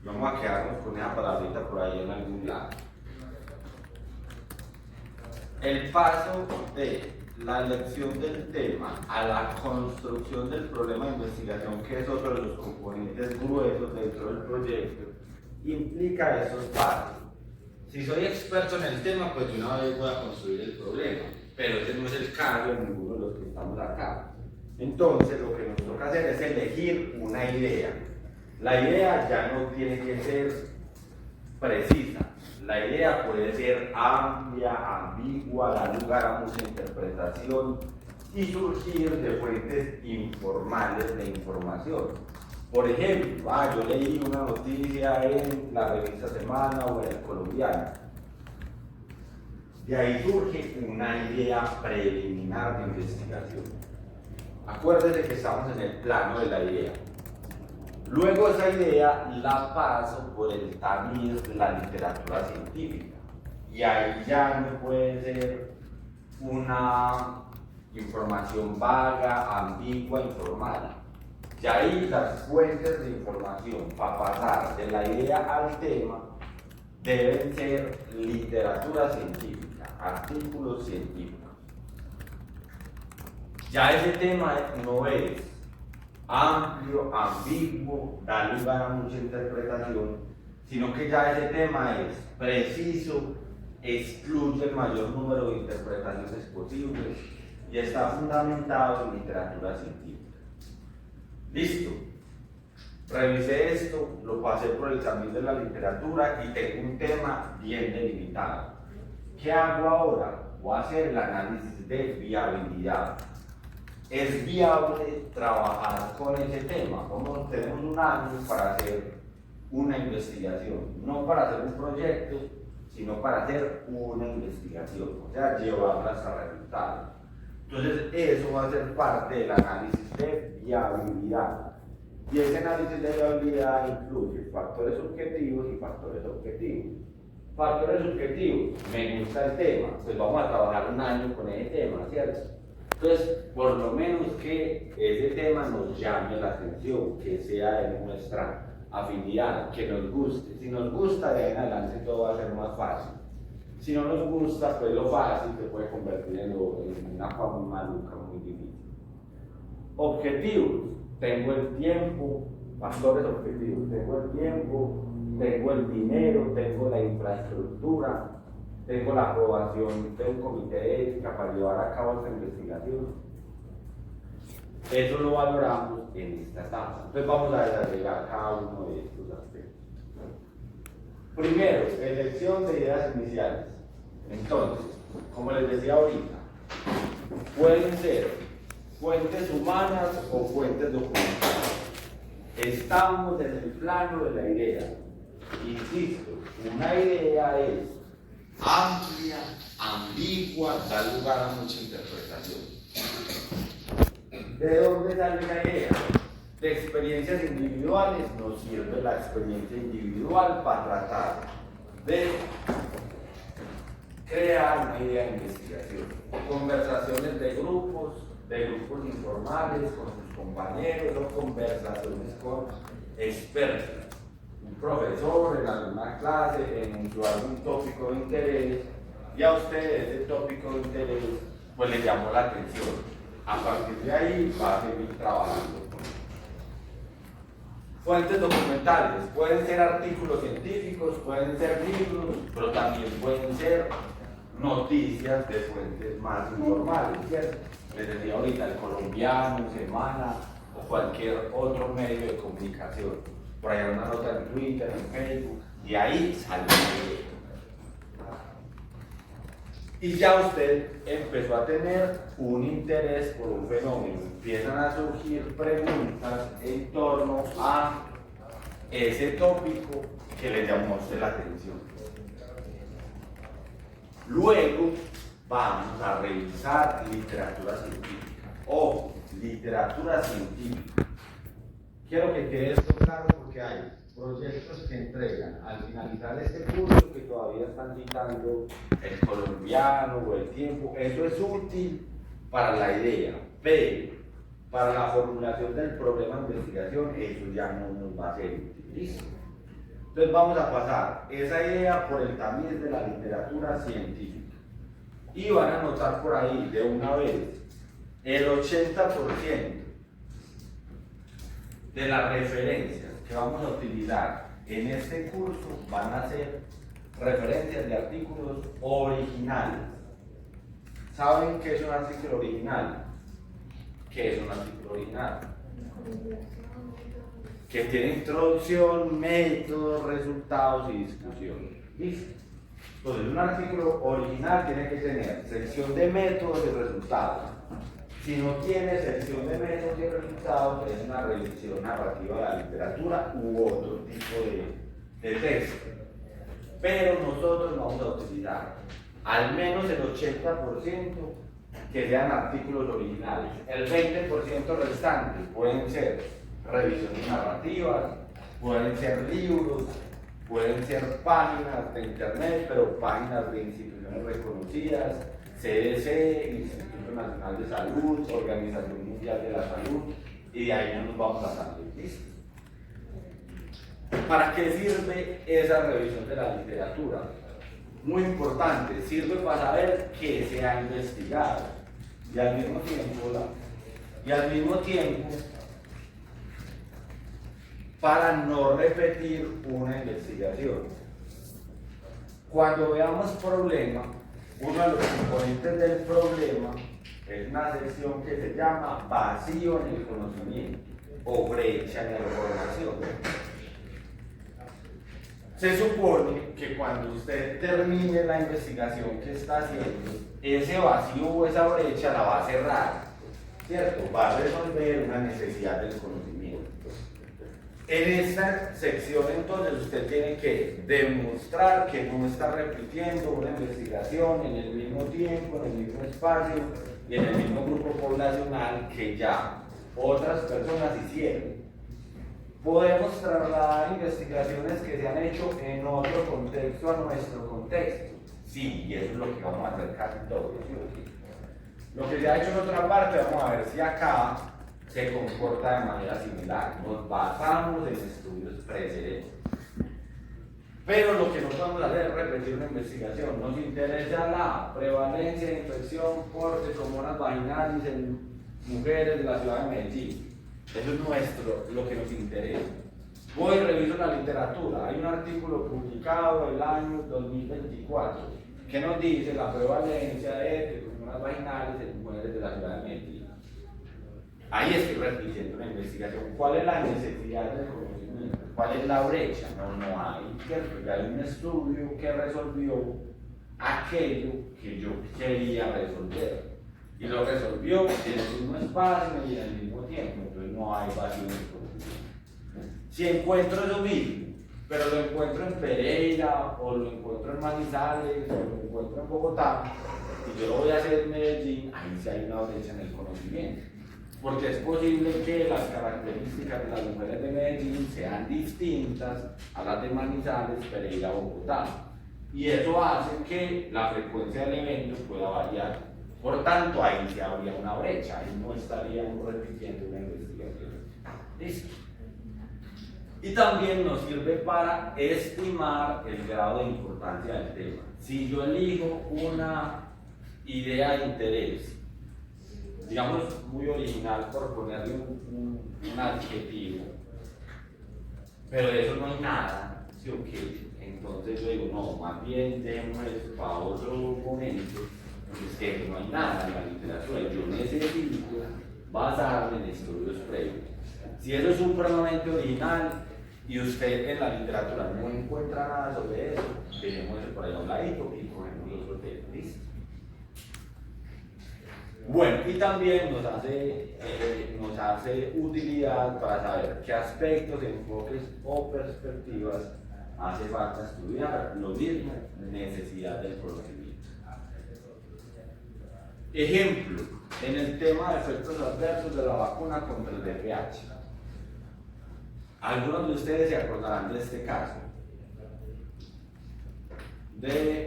Vamos a quedarnos con esa palabrita por ahí en algún lado. El paso de la elección del tema a la construcción del problema de investigación, que es otro de los componentes gruesos dentro del proyecto, implica esos pasos. Si soy experto en el tema, pues de una vez voy a construir el problema, pero ese no es el caso de ninguno de los que estamos acá. Entonces, lo que nos toca hacer es elegir una idea. La idea ya no tiene que ser precisa. La idea puede ser amplia, ambigua, dar lugar a mucha interpretación y surgir de fuentes informales de información. Por ejemplo, yo leí una noticia en la revista Semana o en el Colombiano. De ahí surge una idea preliminar de investigación. Acuérdense que estamos en el plano de la idea. Luego esa idea la paso por el tamiz de la literatura científica. Y ahí ya no puede ser una información vaga, ambigua, informal. Ya ahí las fuentes de información para pasar de la idea al tema deben ser literatura científica, artículos científicos. Ya ese tema no es amplio, ambiguo, da lugar a mucha interpretación, sino que ya ese tema es preciso, excluye el mayor número de interpretaciones posibles y está fundamentado en literatura científica. Listo. Revisé esto, lo pasé por el camino de la literatura y tengo un tema bien delimitado. ¿Qué hago ahora? Voy a hacer el análisis de viabilidad. ¿Es viable trabajar con ese tema? Tenemos un año para hacer una investigación, no para hacer un proyecto, sino para hacer una investigación, o sea, llevarla hasta resultados. Entonces, eso va a ser parte del análisis de viabilidad. Y ese análisis de viabilidad incluye factores subjetivos y factores objetivos. Factores subjetivos, me gusta el tema, pues vamos a trabajar un año con ese tema, ¿cierto? Entonces, por lo menos que ese tema nos llame la atención, que sea de nuestra afinidad, que nos guste. Si nos gusta, de ahí en adelante todo va a ser más fácil. Si no nos gusta, pues lo fácil se puede convertir en una cosa muy maluca, muy difícil. Objetivos, tengo el tiempo, factores objetivos, tengo el tiempo, tengo el dinero, tengo la infraestructura, tengo la aprobación de un comité de ética para llevar a cabo esta investigación. Eso lo valoramos en esta etapa. Entonces vamos a desagregar cada uno de estos aspectos. Primero, elección de ideas iniciales. Entonces, como les decía ahorita, pueden ser fuentes humanas o fuentes documentales. Estamos en el plano de la idea. Insisto, una idea es amplia, ambigua, da lugar a mucha interpretación. ¿De dónde sale la idea? De experiencias individuales. Nos sirve la experiencia individual para tratar de crear una idea de investigación. Conversaciones de grupos informales con sus compañeros o conversaciones con expertos. Un profesor en alguna clase encontró algún tópico de interés y a usted ese tópico de interés pues le llamó la atención. A partir de ahí va a seguir trabajando. Fuentes documentales, pueden ser artículos científicos, pueden ser libros, pero también pueden ser noticias de fuentes más informales, ¿cierto? Les decía ahorita, el Colombiano, Semana o cualquier otro medio de comunicación. Por ahí una nota en Twitter, en Facebook, y ahí sale. Y ya usted empezó a tener un interés por un fenómeno. Empiezan a surgir preguntas en torno a ese tópico que le llamó a usted la atención. Luego vamos a revisar literatura científica. O literatura científica. Quiero que quede esto claro porque hay proyectos que entregan al finalizar este curso que todavía están citando el Colombiano o el Tiempo. Eso es útil para la idea, pero para la formulación del problema de investigación eso ya no nos va a ser útil. ¿Listo? Entonces vamos a pasar esa idea por el tamiz de la literatura científica. Y van a notar por ahí de una vez, el 80% de las referencias que vamos a utilizar en este curso van a ser referencias de artículos originales. ¿Saben qué es un artículo original? ¿Qué es un artículo original? Que tiene introducción, métodos, resultados y discusión. ¿Listo? Entonces, un artículo original tiene que tener sección de métodos y resultados. Si no tiene sección de métodos y resultados, es una revisión narrativa de la literatura u otro tipo de texto. Pero nosotros vamos a utilizar al menos el 80% que sean artículos originales. El 20% restante pueden ser revisiones narrativas, pueden ser libros, pueden ser páginas de internet, pero páginas de instituciones reconocidas, CDC, Instituto Nacional de Salud, Organización Mundial de la Salud, y de ahí no nos vamos a salir. ¿Listo? ¿Para qué sirve esa revisión de la literatura? Muy importante, sirve para saber qué se ha investigado y al mismo tiempo para no repetir una investigación. Cuando veamos problema, uno de los componentes del problema es una sección que se llama vacío en el conocimiento o brecha en la información. Se supone que cuando usted termine la investigación que está haciendo, ese vacío o esa brecha la va a cerrar, ¿cierto? Va a resolver una necesidad del conocimiento. En esta sección entonces usted tiene que demostrar que no está repitiendo una investigación en el mismo tiempo, en el mismo espacio y en el mismo grupo poblacional que ya otras personas hicieron. Podemos trasladar investigaciones que se han hecho en otro contexto a nuestro contexto. Sí, y eso es lo que vamos a hacer casi todos. ¿Sí? Lo que se ha hecho en otra parte, vamos a ver si acá se comporta de manera similar. Nos basamos en estudios precedentes. Pero lo que no vamos a hacer es repetir una investigación. Nos interesa la prevalencia de infección por tricomonas vaginales en mujeres de la ciudad de Medellín. Eso es lo que nos interesa. Voy y reviso la literatura. Hay un artículo publicado el año 2024 que nos dice la prevalencia de tricomonas vaginales en mujeres de la ciudad de Medellín. Ahí estoy repitiendo una investigación. ¿Cuál es la necesidad del conocimiento? ¿Cuál es la brecha? No hay. Ya hay un estudio que resolvió aquello que yo quería resolver. Y lo resolvió en el mismo espacio y en el mismo tiempo. Entonces no hay vacío en el conocimiento. Si encuentro eso mismo, pero lo encuentro en Pereira, o lo encuentro en Manizales, o lo encuentro en Bogotá, y yo lo voy a hacer en Medellín, ahí sí hay una brecha en el conocimiento. Porque es posible que las características de las mujeres de Medellín sean distintas a las de Manizales, Pereira o Bogotá. Y eso hace que la frecuencia del evento pueda variar. Por tanto, ahí sí habría una brecha, ahí no estaríamos repitiendo una investigación. ¿Listo? Y también nos sirve para estimar el grado de importancia del tema. Si yo elijo una idea de interés, digamos muy original por ponerle un adjetivo, pero de eso no hay nada, ¿sí o qué? Entonces yo digo, no, más bien dejemos eso para otro momento, porque es que no hay nada en la literatura, yo necesito basarme en estudios previos. Si eso es supremamente original y usted en la literatura no encuentra nada sobre eso, dejemos eso por ahí a un ladito y cogemos otro tema, ¿listo? Bueno, y también nos hace utilidad para saber qué aspectos, enfoques o perspectivas hace falta estudiar. Lo mismo, necesidad del conocimiento. Ejemplo, en el tema de efectos adversos de la vacuna contra el VIH. Algunos de ustedes se acordarán de este caso, de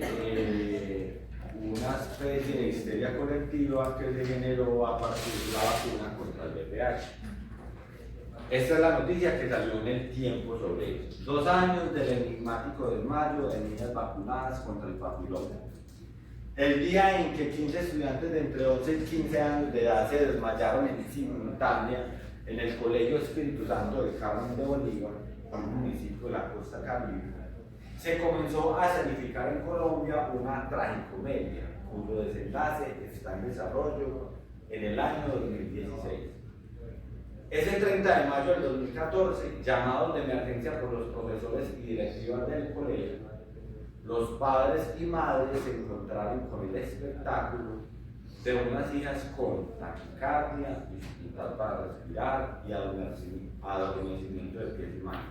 una especie de histeria colectiva que se generó a partir de la vacuna contra el VIH. Esta es la noticia que salió en El Tiempo sobre eso. 2 años del enigmático desmayo de niñas vacunadas contra el papiloma. El día en que 15 estudiantes de entre 11 y 15 años de edad se desmayaron en simultánea en el Colegio Espíritu Santo de Carmen de Bolívar, un municipio de la costa caribe, se comenzó a escenificar en Colombia una tragicomedia cuyo desenlace está en desarrollo en el año 2016. Ese 30 de mayo del 2014, llamados de emergencia por los profesores y directivas del colegio, los padres y madres se encontraron con el espectáculo de unas hijas con taquicardia, dificultad para respirar y adormecimiento de pies y manos.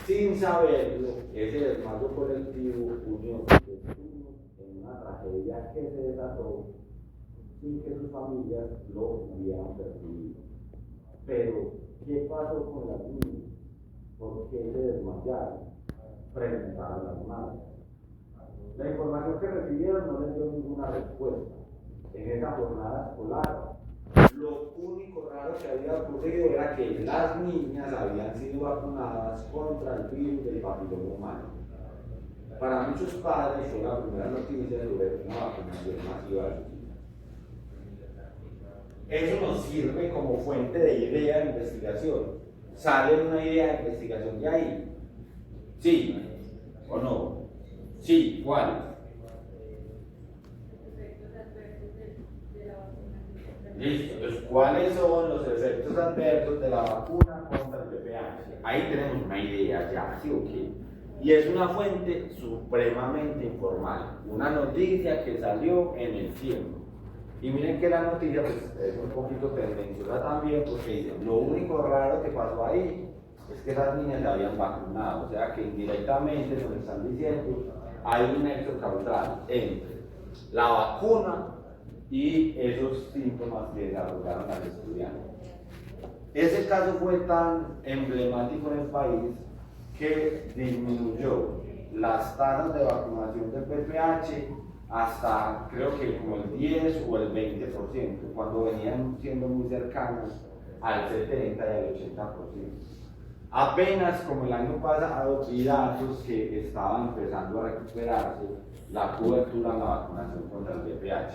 Sin saberlo, ese desmayo colectivo unió en una tragedia que se desató sin que sus familias lo hubieran percibido. Pero, ¿qué pasó con las niñas? ¿Por qué se desmayaron? Preguntaron las madres. La información que recibieron no les dio ninguna respuesta. En esa jornada escolar, lo único raro que había ocurrido era que las niñas habían sido vacunadas contra el virus del papiloma humano. Para muchos padres fue la primera noticia sobre una vacunación masiva de sus hijas. Eso nos sirve como fuente de idea de investigación. ¿Sale una idea de investigación de ahí? ¿Sí o no? Sí, ¿cuál? Listo, entonces, ¿cuáles son los efectos adversos de la vacuna contra el VPH? Ahí tenemos una idea ya, ¿sí o qué? Y es una fuente supremamente informal, una noticia que salió en El Tiempo. Y miren que la noticia pues, es un poquito tendenciosa también, porque dice, lo único raro que pasó ahí es que esas niñas se habían vacunado, o sea que indirectamente nos están diciendo hay un nexo causal entre la vacuna y esos síntomas que desarrollaron las estudiantes. Ese caso fue tan emblemático en el país que disminuyó las tasas de vacunación del VPH hasta creo que como el 10 o el 20%, cuando venían siendo muy cercanos al 70 y al 80%. Apenas como el año pasado vi datos que estaban empezando a recuperarse la cobertura en la vacunación contra el VPH.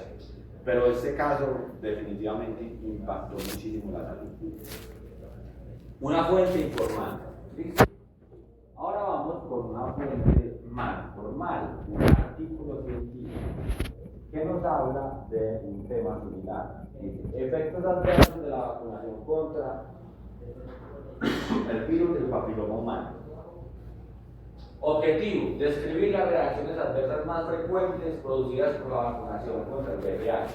Pero este caso definitivamente impactó muchísimo la salud pública. Una fuente informal. ¿Listo? Ahora vamos con una fuente más formal, un artículo científico que nos habla de un tema similar. Dice, efectos adversos de la vacunación contra el virus del papiloma humano. Objetivo, describir las reacciones adversas más frecuentes producidas por la vacunación contra el VPH.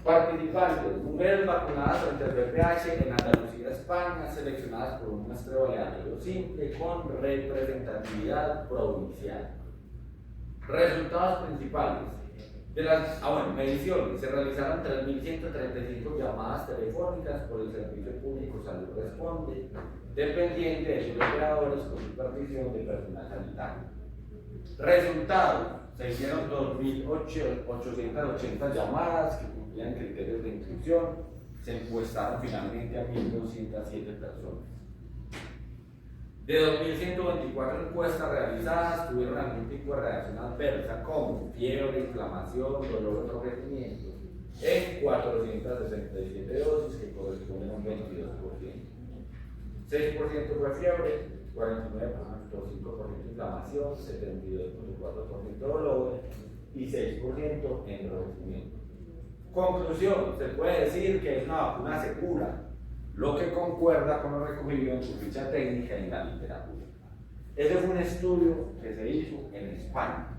Participantes, mujeres vacunadas contra el VPH en Andalucía, España, seleccionadas por un muestreo aleatorio simple con representatividad provincial. Resultados principales. De las mediciones, se realizaron 3.135 llamadas telefónicas por el Servicio Público Salud Responde, dependiente de sus operadores con supervisión de personal sanitario. Resultados, se hicieron 2.880 llamadas que cumplían criterios de inscripción, se encuestaron finalmente a 1.207 personas. De 2.124 encuestas realizadas, tuvieron algún tipo de reacción adversa como fiebre, inflamación, dolor o enrojecimiento en 467 dosis que corresponden a un 22%. 6% fue fiebre, 49.5% inflamación, 72.4% dolor y 6% enrojecimiento. Conclusión, se puede decir que es una vacuna segura, lo que concuerda con lo recogido en su ficha técnica y en la literatura. Ese fue un estudio que se hizo en España.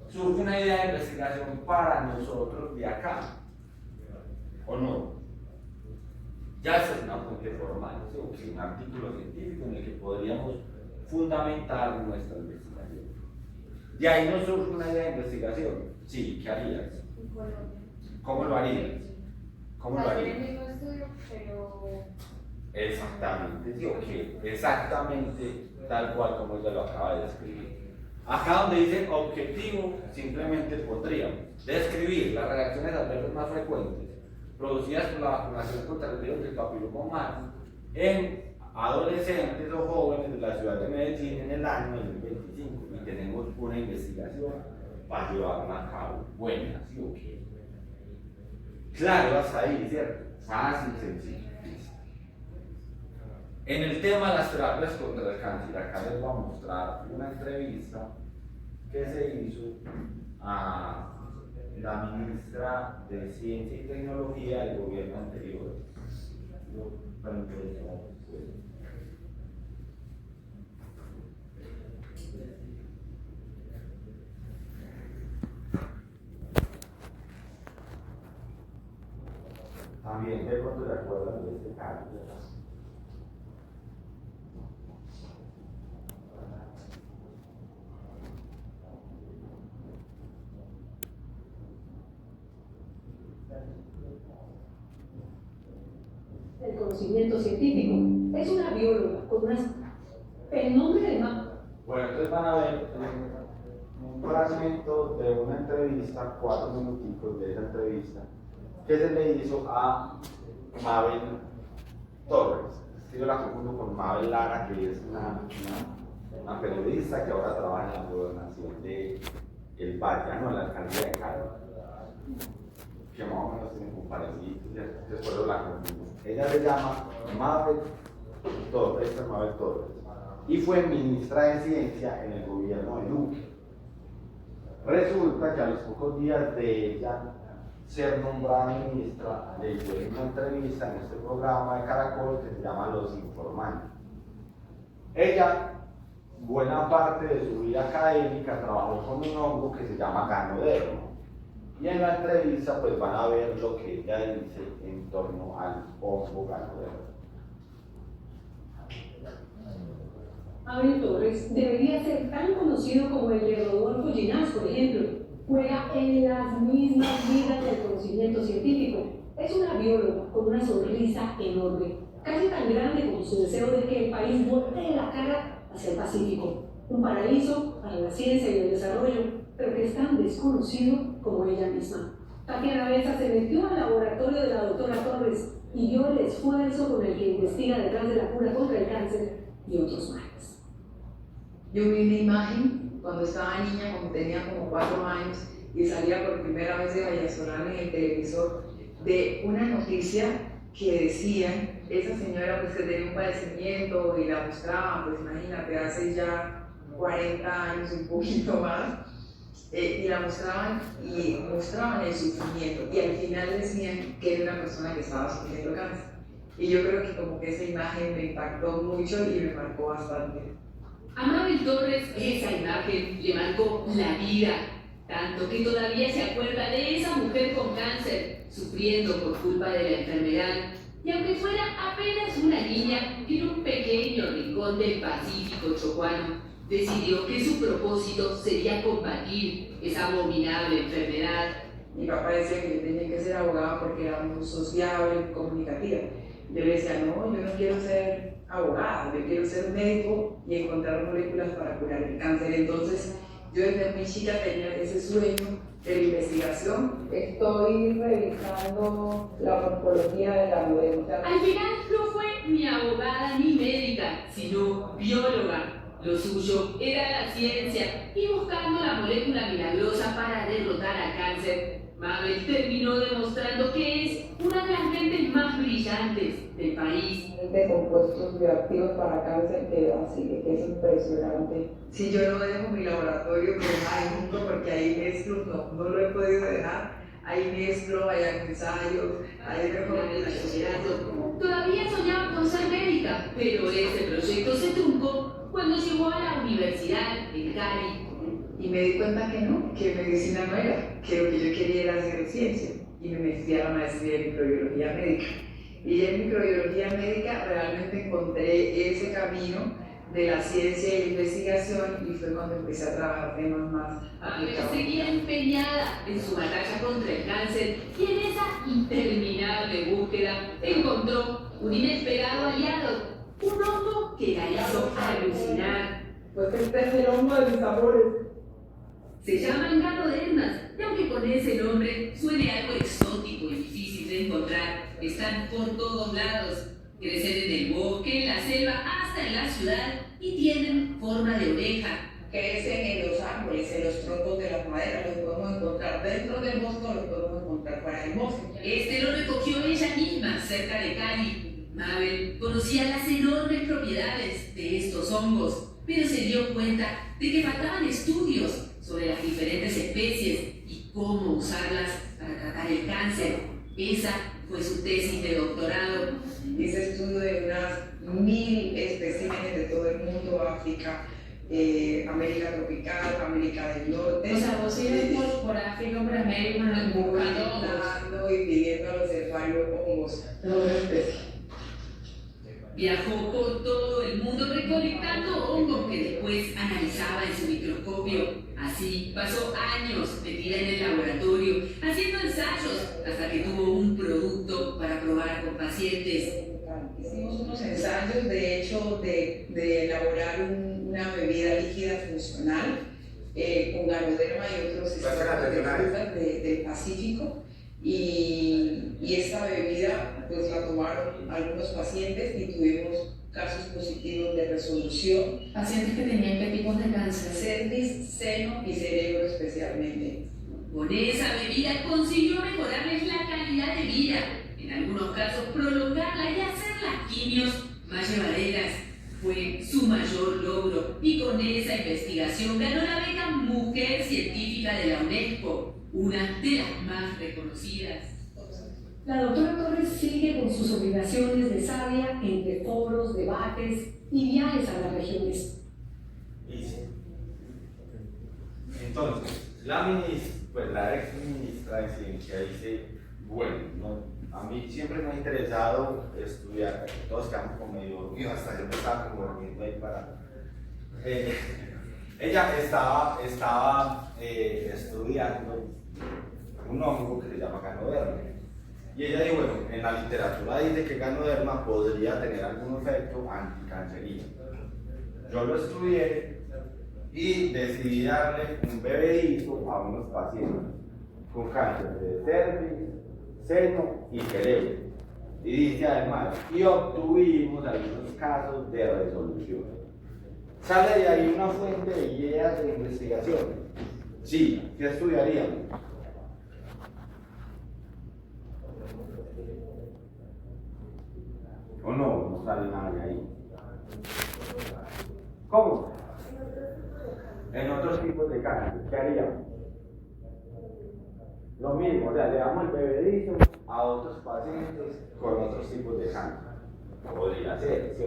Surge una idea de investigación para nosotros de acá, ¿o no? Ya es una fuente formal, ¿sí? Un artículo científico en el que podríamos fundamentar nuestra investigación. De ahí nos surge una idea de investigación. Sí, ¿qué harías? En Colombia. ¿Cómo lo harías? ¿Cómo lo harías? el mismo estudio, pero... Exactamente, sí, ok, exactamente tal cual como ella lo acaba de describir. Acá donde dice objetivo, simplemente pondríamos describir las reacciones adversas más frecuentes producidas por la vacunación contra el virus del papiloma humano en adolescentes o jóvenes de la ciudad de Medellín en el año 2025 y tenemos una investigación para llevarla a cabo. Buena, ¿sí o qué? Claro, hasta ahí, ¿cierto? Fácil, sencillo. En el tema de las terapias contra el cáncer, acá les voy a mostrar una entrevista que se hizo a la ministra de Ciencia y Tecnología del gobierno anterior. También de pronto se acuerdan de este caso. El conocimiento científico. Es una bióloga con unas... El nombre del mapa. Bueno, entonces van a ver un fragmento de una entrevista, 4 minuticos de esa entrevista, que se le hizo a Mabel Torres. Yo la confundo con Mabel Lara, que es una periodista que ahora trabaja en la gobernación de El Valle, no en la alcaldía de Cali, que más o menos tiene un parecido, después la confundo. Ella se llama Mabel Torres, esta es Mabel Torres, y fue ministra de Ciencia en el gobierno de Duque. Resulta que a los pocos días de ella ser nombrada ministra, le hicieron una entrevista en este programa de Caracol que se llama Los Informantes. Ella, buena parte de su vida académica, trabajó con un hongo que se llama ganoderma. Y en la entrevista pues van a ver lo que ella dice en torno al hongo ganoderma. Mabel Torres debería ser tan conocido como el de Rodolfo Ginás, por ejemplo. Juega en las mismas ligas del conocimiento científico. Es una bióloga con una sonrisa enorme, casi tan grande como su deseo de que el país voltee la cara hacia el Pacífico. Un paraíso para la ciencia y el desarrollo, pero que es tan desconocido como ella misma. Tatiana Besa se metió al laboratorio de la doctora Torres y vio el esfuerzo con el que investiga detrás de la cura contra el cáncer y otros males. Yo vi una imagen cuando estaba niña, cuando tenía como 4 años, y salía por primera vez de Vallesolán en el televisor, de una noticia que decían, esa señora pues que tenía un padecimiento y la mostraban, pues imagínate, hace ya 40 años, un poquito más, y la mostraban y mostraban el sufrimiento, y al final decían que era una persona que estaba sufriendo cáncer. Y yo creo que como que esa imagen me impactó mucho y me marcó bastante. A Mabel Torres esa imagen le marcó la vida, tanto que todavía se acuerda de esa mujer con cáncer, sufriendo por culpa de la enfermedad, y aunque fuera apenas una niña en un pequeño rincón del Pacífico chocuano, decidió que su propósito sería combatir esa abominable enfermedad. Mi papá decía que yo tenía que ser abogada porque era muy sociable y comunicativa. Yo le decía, no, yo no quiero ser abogada, yo quiero ser médico y encontrar moléculas para curar el cáncer. Entonces, yo desde muy chica tenía ese sueño de la investigación. Estoy revisando la morfología de la mujer. Al final no fue ni abogada ni médica, sino bióloga. Lo suyo era la ciencia y buscando la molécula milagrosa para derrotar al cáncer, Mabel terminó demostrando que es una de las mentes más brillantes del país. De compuestos bioactivos para cáncer que es impresionante. Si yo no dejo mi laboratorio, pues hay mundo porque ahí mezclo, no lo he podido dejar. Ahí mezclo, hay ensayos, hay bachillerato. Todavía soñaba con ser médica, pero ese proyecto se truncó cuando llegó a la universidad en Cali. Y me di cuenta que no, que medicina no era, que lo que yo quería era hacer ciencia. Y me metí a la maestría de microbiología médica. Y en microbiología médica realmente encontré ese camino de la ciencia y la investigación y fue cuando empecé a trabajar temas más aplicados. Seguía empeñada en su batalla contra el cáncer y en esa interminable búsqueda encontró un inesperado aliado, un hongo que la hizo alucinar. Pues este es el hongo de mis amores. Se llaman ganodermas, y aunque con ese nombre suene algo exótico y difícil de encontrar, están por todos lados. Crecen en el bosque, en la selva, hasta en la ciudad y tienen forma de oreja. Crecen en los árboles, en los troncos de las maderas, los podemos encontrar dentro del bosque o los podemos encontrar fuera del bosque. Este lo recogió ella misma, cerca de Cali. Mabel conocía las enormes propiedades de estos hongos, pero se dio cuenta de que faltaban estudios sobre las diferentes especies y cómo usarlas para tratar el cáncer. Esa fue su tesis de doctorado. Hice estudio de unas 1000 especímenes de todo el mundo, África, América tropical, América del Norte. O sea, vos ibas por África, por América, buscando hongos. Buscando y pidiendo a los herbario hongos, toda especie. Viajó por todo el mundo recolectando hongos que después analizaba en su microscopio. Así pasó años metida en el laboratorio, haciendo ensayos, hasta que tuvo un producto para probar con pacientes. Hicimos unos ensayos, de hecho, de elaborar una bebida líquida funcional con ganoderma y otros frutas del Pacífico. Y esta bebida pues la tomaron algunos pacientes y tuvimos casos positivos de resolución. Pacientes que tenían qué tipos de cáncer. Cervix, seno y cerebro especialmente. Con esa bebida consiguió mejorarles la calidad de vida, en algunos casos prolongarla y hacer las quimios más llevaderas. Fue su mayor logro y con esa investigación ganó la beca Mujer Científica de la UNESCO, una de las más reconocidas. La doctora Torres sigue con sus obligaciones de sabia entre foros, debates y viajes a las regiones. Entonces, la ex ministra de Ciencia dice, bueno, a mí siempre me ha interesado estudiar, todos quedamos como medio dormidos, hasta yo me estaba como durmiendo ahí para... ella estaba estudiando un hongo que se llama ganoderma. Y ella dijo, bueno, en la literatura dice que ganoderma podría tener algún efecto anticancerígeno. Yo lo estudié y decidí darle un bebedito a unos pacientes con cáncer de cervix, seno y cerebro. Y dice además, y obtuvimos algunos casos de resolución. Sale de ahí una fuente de ideas de investigación. Sí, ¿qué estudiaríamos? ¿O no sale nada de ahí? ¿Cómo? En otros tipos de cáncer, ¿qué haríamos? Lo mismo, o sea, le damos el bebedizo a otros pacientes con otros tipos de cáncer. Podría ser, ¿sí?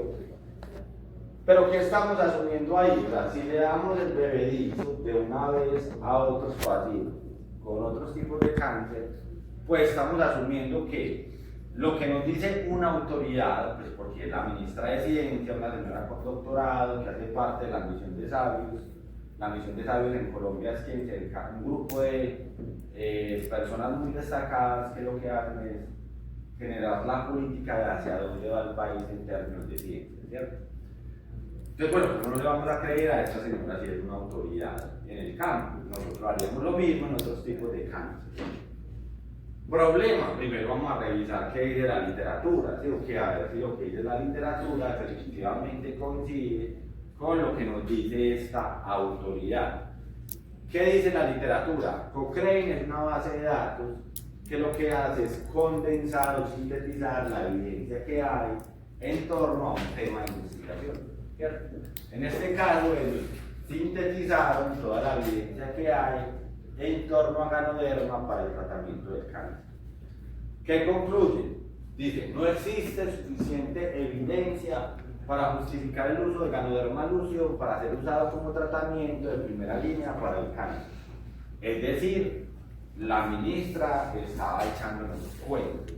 Pero ¿qué estamos asumiendo ahí? O sea, si le damos el bebedizo de una vez a otros pacientes con otros tipos de cáncer, pues estamos asumiendo que lo que nos dice una autoridad, pues porque es la ministra de Ciencia, una señora con doctorado que hace parte de la misión de sabios. La misión de sabios en Colombia es que se dedica a un grupo de personas muy destacadas que lo que hacen es generar la política de hacia dónde va el país en términos de ciencia, ¿cierto? Entonces, bueno, no le vamos a creer a esta señora si es una autoridad en el campo. Nosotros haríamos lo mismo en otros tipos de cáncer. Problema, primero vamos a revisar qué dice la literatura, ¿sí? O que a ver si lo que dice la literatura efectivamente coincide con lo que nos dice esta autoridad. ¿Qué dice la literatura? Cochrane es una base de datos que lo que hace es condensar o sintetizar la evidencia que hay en torno a un tema de investigación, ¿cierto? En este caso, ellos sintetizaron toda la evidencia que hay en torno a ganoderma para el tratamiento del cáncer. ¿Qué concluyen? Dicen, no existe suficiente evidencia para justificar el uso de ganoderma lucidum para ser usado como tratamiento de primera línea para el cáncer. Es decir, la ministra estaba echándonos cuentos.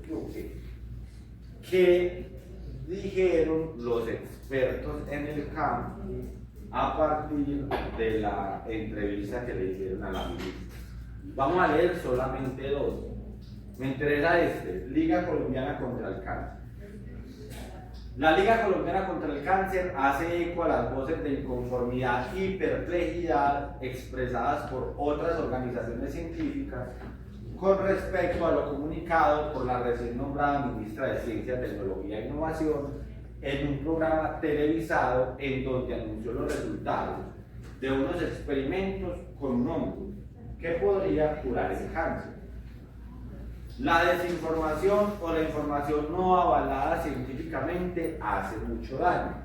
¿Qué dijeron los expertos en el campo a partir de la entrevista que le hicieron a la ministra? Vamos a leer solamente dos. Me interesa Liga Colombiana contra el Cáncer. La Liga Colombiana contra el Cáncer hace eco a las voces de inconformidad y perplejidad expresadas por otras organizaciones científicas con respecto a lo comunicado por la recién nombrada ministra de Ciencia, Tecnología e Innovación en un programa televisado en donde anunció los resultados de unos experimentos con un hongo que podría curar el cáncer. La desinformación o la información no avalada científicamente hace mucho daño,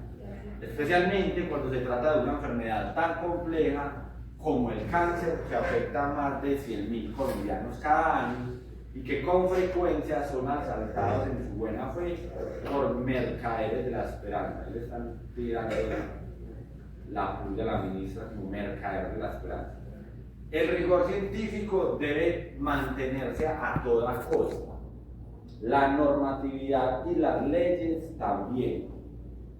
especialmente cuando se trata de una enfermedad tan compleja como el cáncer, que afecta a más de 100.000 colombianos cada año y que con frecuencia son asaltados en su buena fe por mercaderes de la esperanza. Ahí le están tirando la puya a la ministra como mercader de la esperanza. El rigor científico debe mantenerse a toda costa. La normatividad y las leyes también.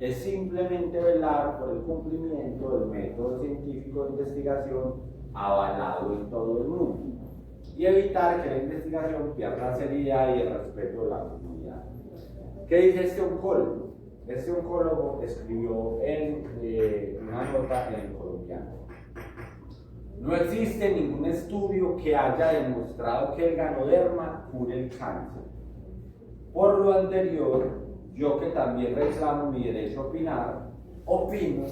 Es simplemente velar por el cumplimiento del método científico de investigación avalado en todo el mundo y evitar que la investigación pierda la seriedad y el respeto de la comunidad. ¿Qué dice este oncólogo? Este oncólogo escribió en una nota en El Colombiano: no existe ningún estudio que haya demostrado que el ganoderma cure el cáncer. Por lo anterior, yo que también reclamo mi derecho a opinar, opino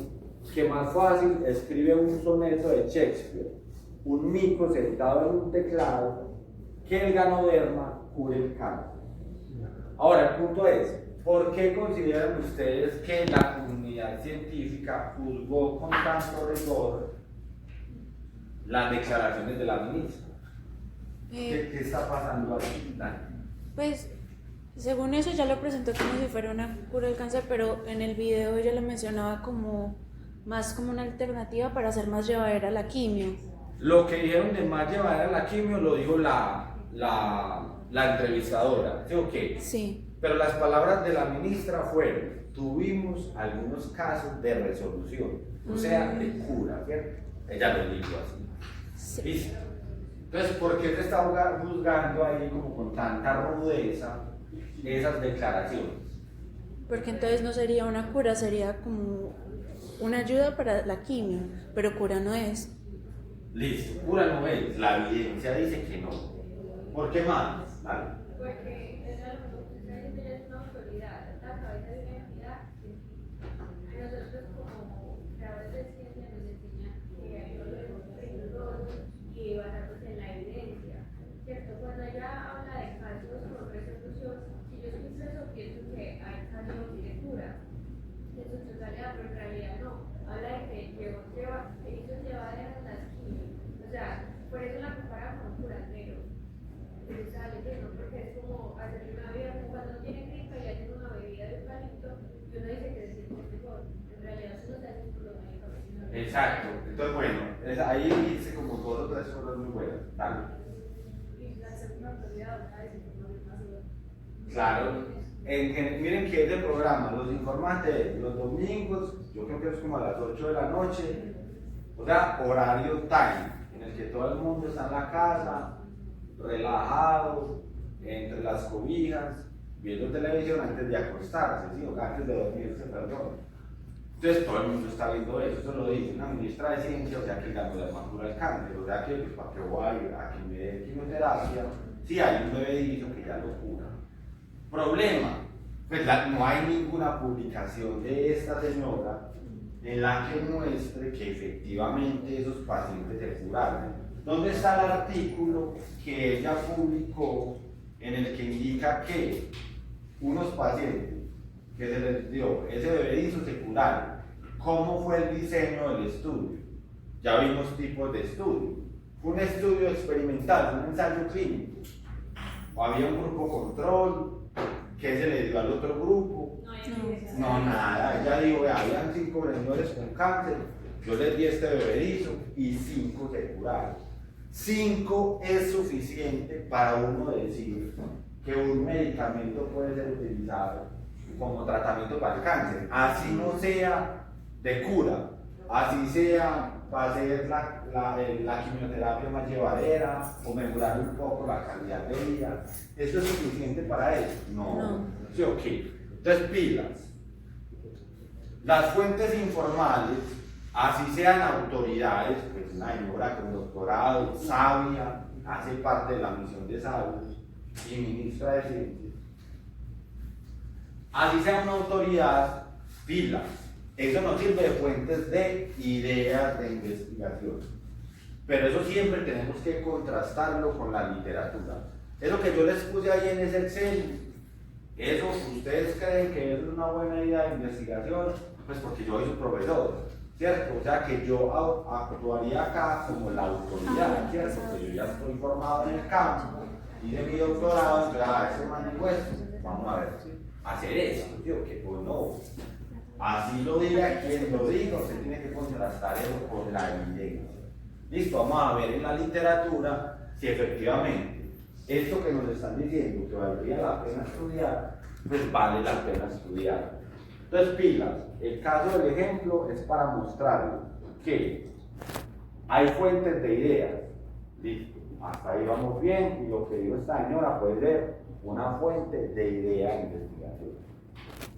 que más fácil escribe un soneto de Shakespeare, un mico sentado en un teclado, que el ganoderma cure el cáncer. Ahora, el punto es, ¿por qué consideran ustedes que la comunidad científica juzgó con tanto rigor las declaraciones de la ministra? ¿Qué está pasando aquí, Dani? Pues, según eso ya lo presentó como si fuera una cura del cáncer, pero en el video ella lo mencionaba como más como una alternativa para hacer más llevadera la quimio. Lo que dijeron de más llevadera la quimio lo dijo la entrevistadora, ¿sí o qué? Sí. Pero las palabras de la ministra fueron: tuvimos algunos casos de resolución, o sea, de cura, ¿cierto? Ella lo dijo así. Sí. ¿Listo? Entonces, ¿por qué se está juzgando ahí como con tanta rudeza esas declaraciones? Porque entonces no sería una cura, sería como una ayuda para la quimio, pero cura no es. Listo, cura no es, la evidencia dice que no. ¿Por qué más? Dale. Porque es una autoridad, es la cabeza de una entidad científica. Nosotros como creadores de ciencia nos enseñan que hay rigorosos y basados en la evidencia, ¿cierto? Cuando ella habla de casos con resolución, si yo escucho eso, pienso que hay casos de cura, de su totalidad, pero en realidad no. Habla de que hizo llevaderas las quimios, o sea, por eso la compara con curandero. Porque es como hacer una bebida, como cuando uno tiene gripa y le hacen una bebida de eucalipto y uno dice que se siente mejor. En realidad eso no se hace por los medicamentos. Exacto, entonces bueno, ahí dice como dos o tres cosas muy buenas. Dale. Y la segunda autoridad, una desinformación más dura. Claro, miren que es el programa, los informantes los domingos, yo creo que es como a las 8 de la noche, o sea, horario time, en el que todo el mundo está en la casa, relajado, entre las cobijas, viendo televisión antes de acostarse, ¿sí? O antes de dormirse, perdón. Entonces todo el mundo está viendo eso lo dice una ministra de Ciencia, o sea que ganó la cura del cáncer, o sea que pues, para que voy a ir a que me dé quimioterapia, si hay un bebedizo que ya lo cura. Problema, pues no hay ninguna publicación de esta señora en la que muestre que efectivamente esos pacientes se curaron. ¿Dónde está el artículo que ella publicó en el que indica que unos pacientes que se les dio ese bebedizo se curaron? ¿Cómo fue el diseño del estudio? Ya vimos tipos de estudio. Fue un estudio experimental, fue un ensayo clínico. O había un grupo control, que se le dio al otro grupo. No, nada. Ella dijo, habían 5 señores con cáncer, yo les di este bebedizo y 5 se curaron. 5 es suficiente para uno decir que un medicamento puede ser utilizado como tratamiento para el cáncer, así no sea de cura, así sea para hacer la quimioterapia más llevadera o mejorar un poco la calidad de vida. ¿Esto es suficiente para eso? No. Sí, ok. Entonces, pilas. Las fuentes informales, así sean autoridades, pues una señora con doctorado, sabia, hace parte de la misión de salud y ministra de ciencia. Así sea una autoridad, pilas. Eso nos sirve de fuentes de ideas de investigación. Pero eso siempre tenemos que contrastarlo con la literatura. Eso que yo les puse ahí en ese Excel, eso ustedes creen que es una buena idea de investigación, pues porque yo soy su profesor, ¿cierto? O sea que yo actuaría acá como la autoridad, ¿cierto? Porque yo ya estoy formado en el campo, hice mi doctorado, ya ese manejo esto. Vamos a ver, hacer eso, tío, que pues no. Así lo diga quien lo diga, usted tiene que contrastar eso con la evidencia. Listo, vamos a ver en la literatura si efectivamente esto que nos están diciendo que valdría la pena estudiar, pues vale la pena estudiar. Entonces, pilas, el caso del ejemplo es para mostrarle que hay fuentes de ideas. Listo, hasta ahí vamos bien, y lo que dijo esta señora puede ser una fuente de idea de investigación.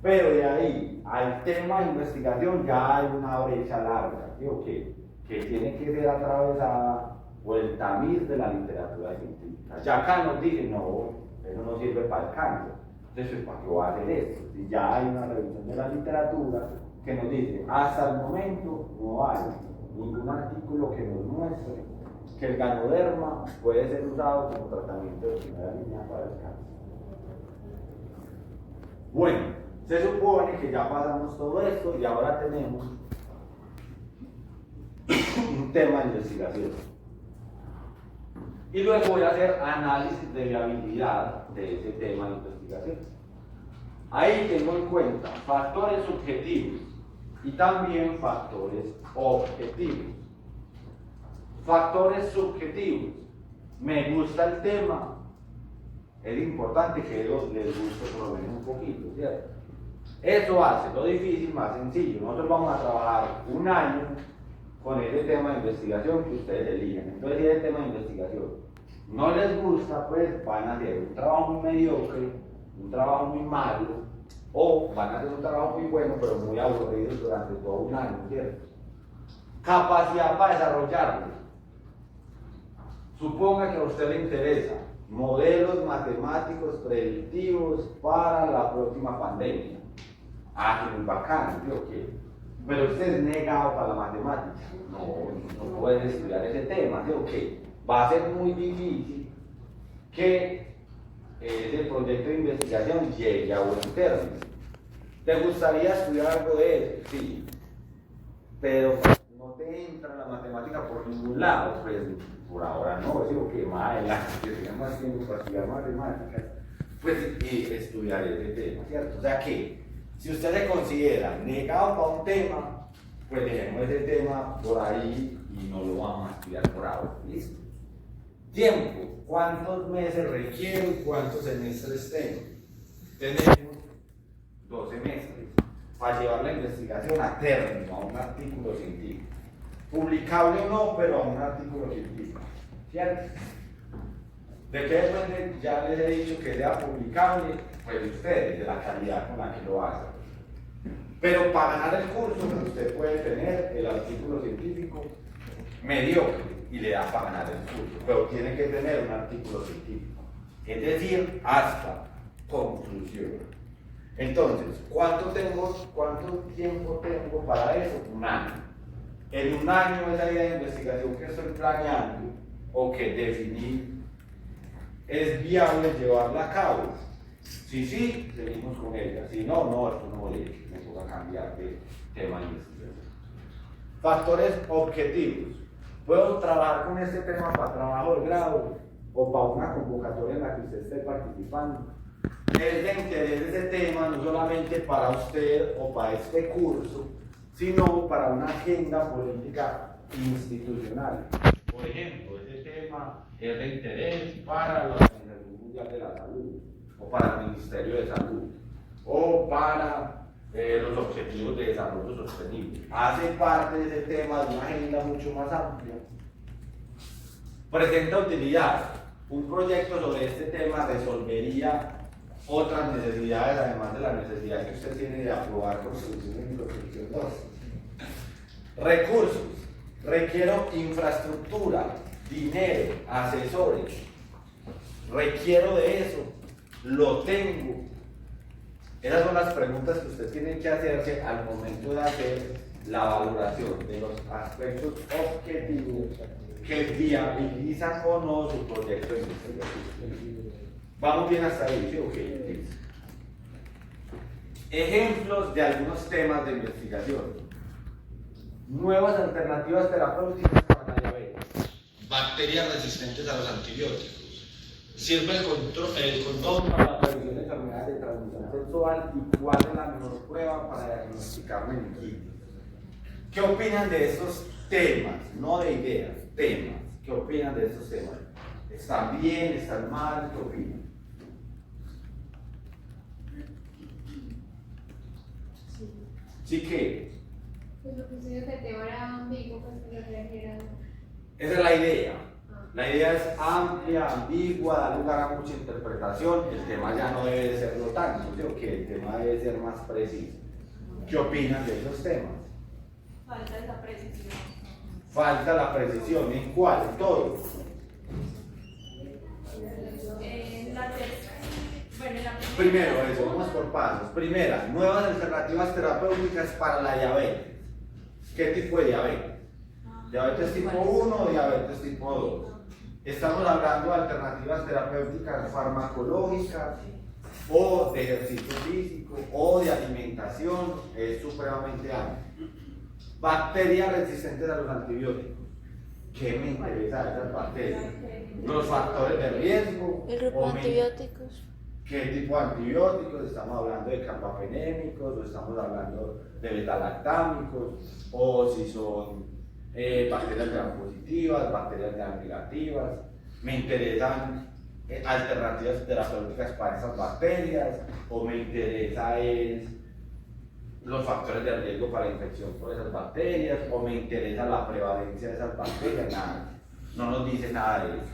Pero de ahí al tema de investigación ya hay una brecha larga, ¿sí o qué? Que tiene que ser atravesada por el tamiz de la literatura científica. Ya acá nos dicen, no, eso no sirve para el cáncer. Entonces, ¿para qué voy a hacer esto? Si ya hay una revisión de la literatura que nos dice, hasta el momento no hay ningún artículo que nos muestre que el ganoderma puede ser usado como tratamiento de primera línea para el cáncer. Bueno, se supone que ya pasamos todo esto y ahora tenemos un tema de investigación. Y luego voy a hacer análisis de viabilidad de ese tema de investigación. Ahí tengo en cuenta factores subjetivos y también factores objetivos. Factores subjetivos. Me gusta el tema. Es importante que les guste por lo menos un poquito, ¿cierto? Eso hace lo difícil más sencillo. Nosotros vamos a trabajar un año con ese tema de investigación que ustedes eligen. Entonces, si ese tema de investigación no les gusta, pues van a hacer un trabajo muy mediocre, un trabajo muy malo, o van a hacer un trabajo muy bueno, pero muy aburrido durante todo un año, ¿cierto? Capacidad para desarrollarlo. Suponga que a usted le interesa modelos matemáticos predictivos para la próxima pandemia. Ah, que muy bacano, ¿sí o qué? Pero usted es negado para la matemática. No puede estudiar ese tema, ¿sí o qué? Va a ser muy difícil que ese proyecto de investigación llegue a buen término. ¿Te gustaría estudiar algo de eso? Sí. Pero no te entra la matemática por ningún lado, pues por ahora no, ¿sí o qué? Más adelante, que tenga más tiempo para estudiar matemáticas, pues estudiar ese tema, ¿cierto? O sea que, si usted se considera negado para un tema, pues dejemos ese tema por ahí y no lo vamos a estudiar por ahora. ¿Listo? Tiempo. ¿Cuántos meses requiero y cuántos semestres tengo? Tenemos 2 semestres para llevar la investigación a término, a un artículo científico. Publicable o no, pero a un artículo científico. ¿Cierto? ¿De qué depende? Ya les he dicho que sea publicable, pues ustedes, de la calidad con la que lo hacen. Pero para ganar el curso, usted puede tener el artículo científico mediocre y le da para ganar el curso, pero tiene que tener un artículo científico, es decir, hasta conclusión. Entonces, ¿cuánto tiempo tengo para eso? Un año. En un año esa idea de investigación que estoy planeando o que definí es viable llevarla a cabo. Si sí, seguimos con ella. Si no, esto no me toca cambiar de tema de investigación. Factores objetivos. ¿Puedo trabajar con este tema para trabajo de grado o para una convocatoria en la que usted esté participando? Es de interés ese tema no solamente para usted o para este curso, sino para una agenda política institucional. Por ejemplo, ese tema es de interés para la Organización Mundial de la Salud, o para el Ministerio de Salud, o para los Objetivos de Desarrollo Sostenible. Hace parte de ese tema de una agenda mucho más amplia. Presenta utilidad. Un proyecto sobre este tema resolvería otras necesidades, además de la necesidad que usted tiene de aprobar Constitución y Constitución 2. Recursos. Requiero infraestructura dinero, asesores, requiero de eso, lo tengo. Esas son las preguntas que usted tiene que hacerse al momento de hacer la valoración de los aspectos objetivos que viabilizan o no su proyecto de investigación. ¿Vamos bien hasta ahí? ¿Sí? Okay. Ejemplos de algunos temas de investigación. Nuevas alternativas terapéuticas para la diabetes. Bacterias resistentes a los antibióticos. Sirve el condón para la prevención de enfermedades de transmisión sexual y cuál es la mejor prueba para diagnosticar meningitis. ¿Qué opinan de estos temas? No de ideas, temas. ¿Qué opinan de estos temas? ¿Están bien? ¿Están mal? ¿Qué opinan? ¿Sí qué? Pues lo que usted dijo que el tema era ambiguo, pues que lo que era. Esa es la idea. La idea es amplia, ambigua, da lugar a mucha interpretación. El tema ya no debe serlo tanto, creo que el tema debe ser más preciso. ¿Qué opinan de esos temas? Falta esa precisión. Falta la precisión. ¿En cuál? En todo. Primero, eso, vamos por pasos. Primera, nuevas alternativas terapéuticas para la diabetes. ¿Qué tipo de diabetes? ¿Diabetes tipo 1 o diabetes tipo 2? Estamos hablando de alternativas terapéuticas farmacológicas o de ejercicio físico o de alimentación, es supremamente amplio. Bacterias resistentes a los antibióticos. ¿Qué me interesa de esas bacterias? Los factores de riesgo. El grupo de antibióticos. ¿Qué tipo de antibióticos? Estamos hablando de carbapenémicos, o estamos hablando de betalactámicos, o si son bacterias gram positivas, bacterias gram negativas. Me interesan alternativas terapéuticas para esas bacterias, o me interesa los factores de riesgo para infección por esas bacterias, o me interesa la prevalencia de esas bacterias. Nada, no nos dice nada de eso.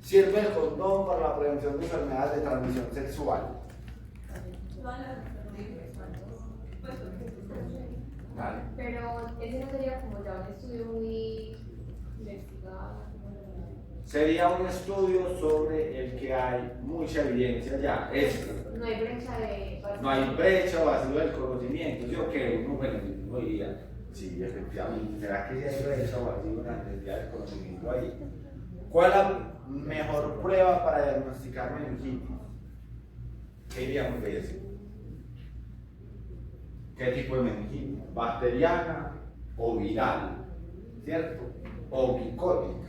¿Sirve el condón para la prevención de enfermedades de transmisión sexual? Vale. Pero ese no sería como ya un estudio muy investigado. Sería un estudio sobre el que hay mucha evidencia ya. No hay brecha de. No hay brecha o vacío del conocimiento. Yo que uno diría, sí, efectivamente, ¿será que sí hay brecha o vacío en la necesidad del conocimiento ahí? ¿Cuál es la mejor prueba para diagnosticar meningitis? ¿Qué diríamos de eso? ¿Qué tipo de meningitis? ¿Bacteriana o viral? ¿Cierto? ¿O micótica?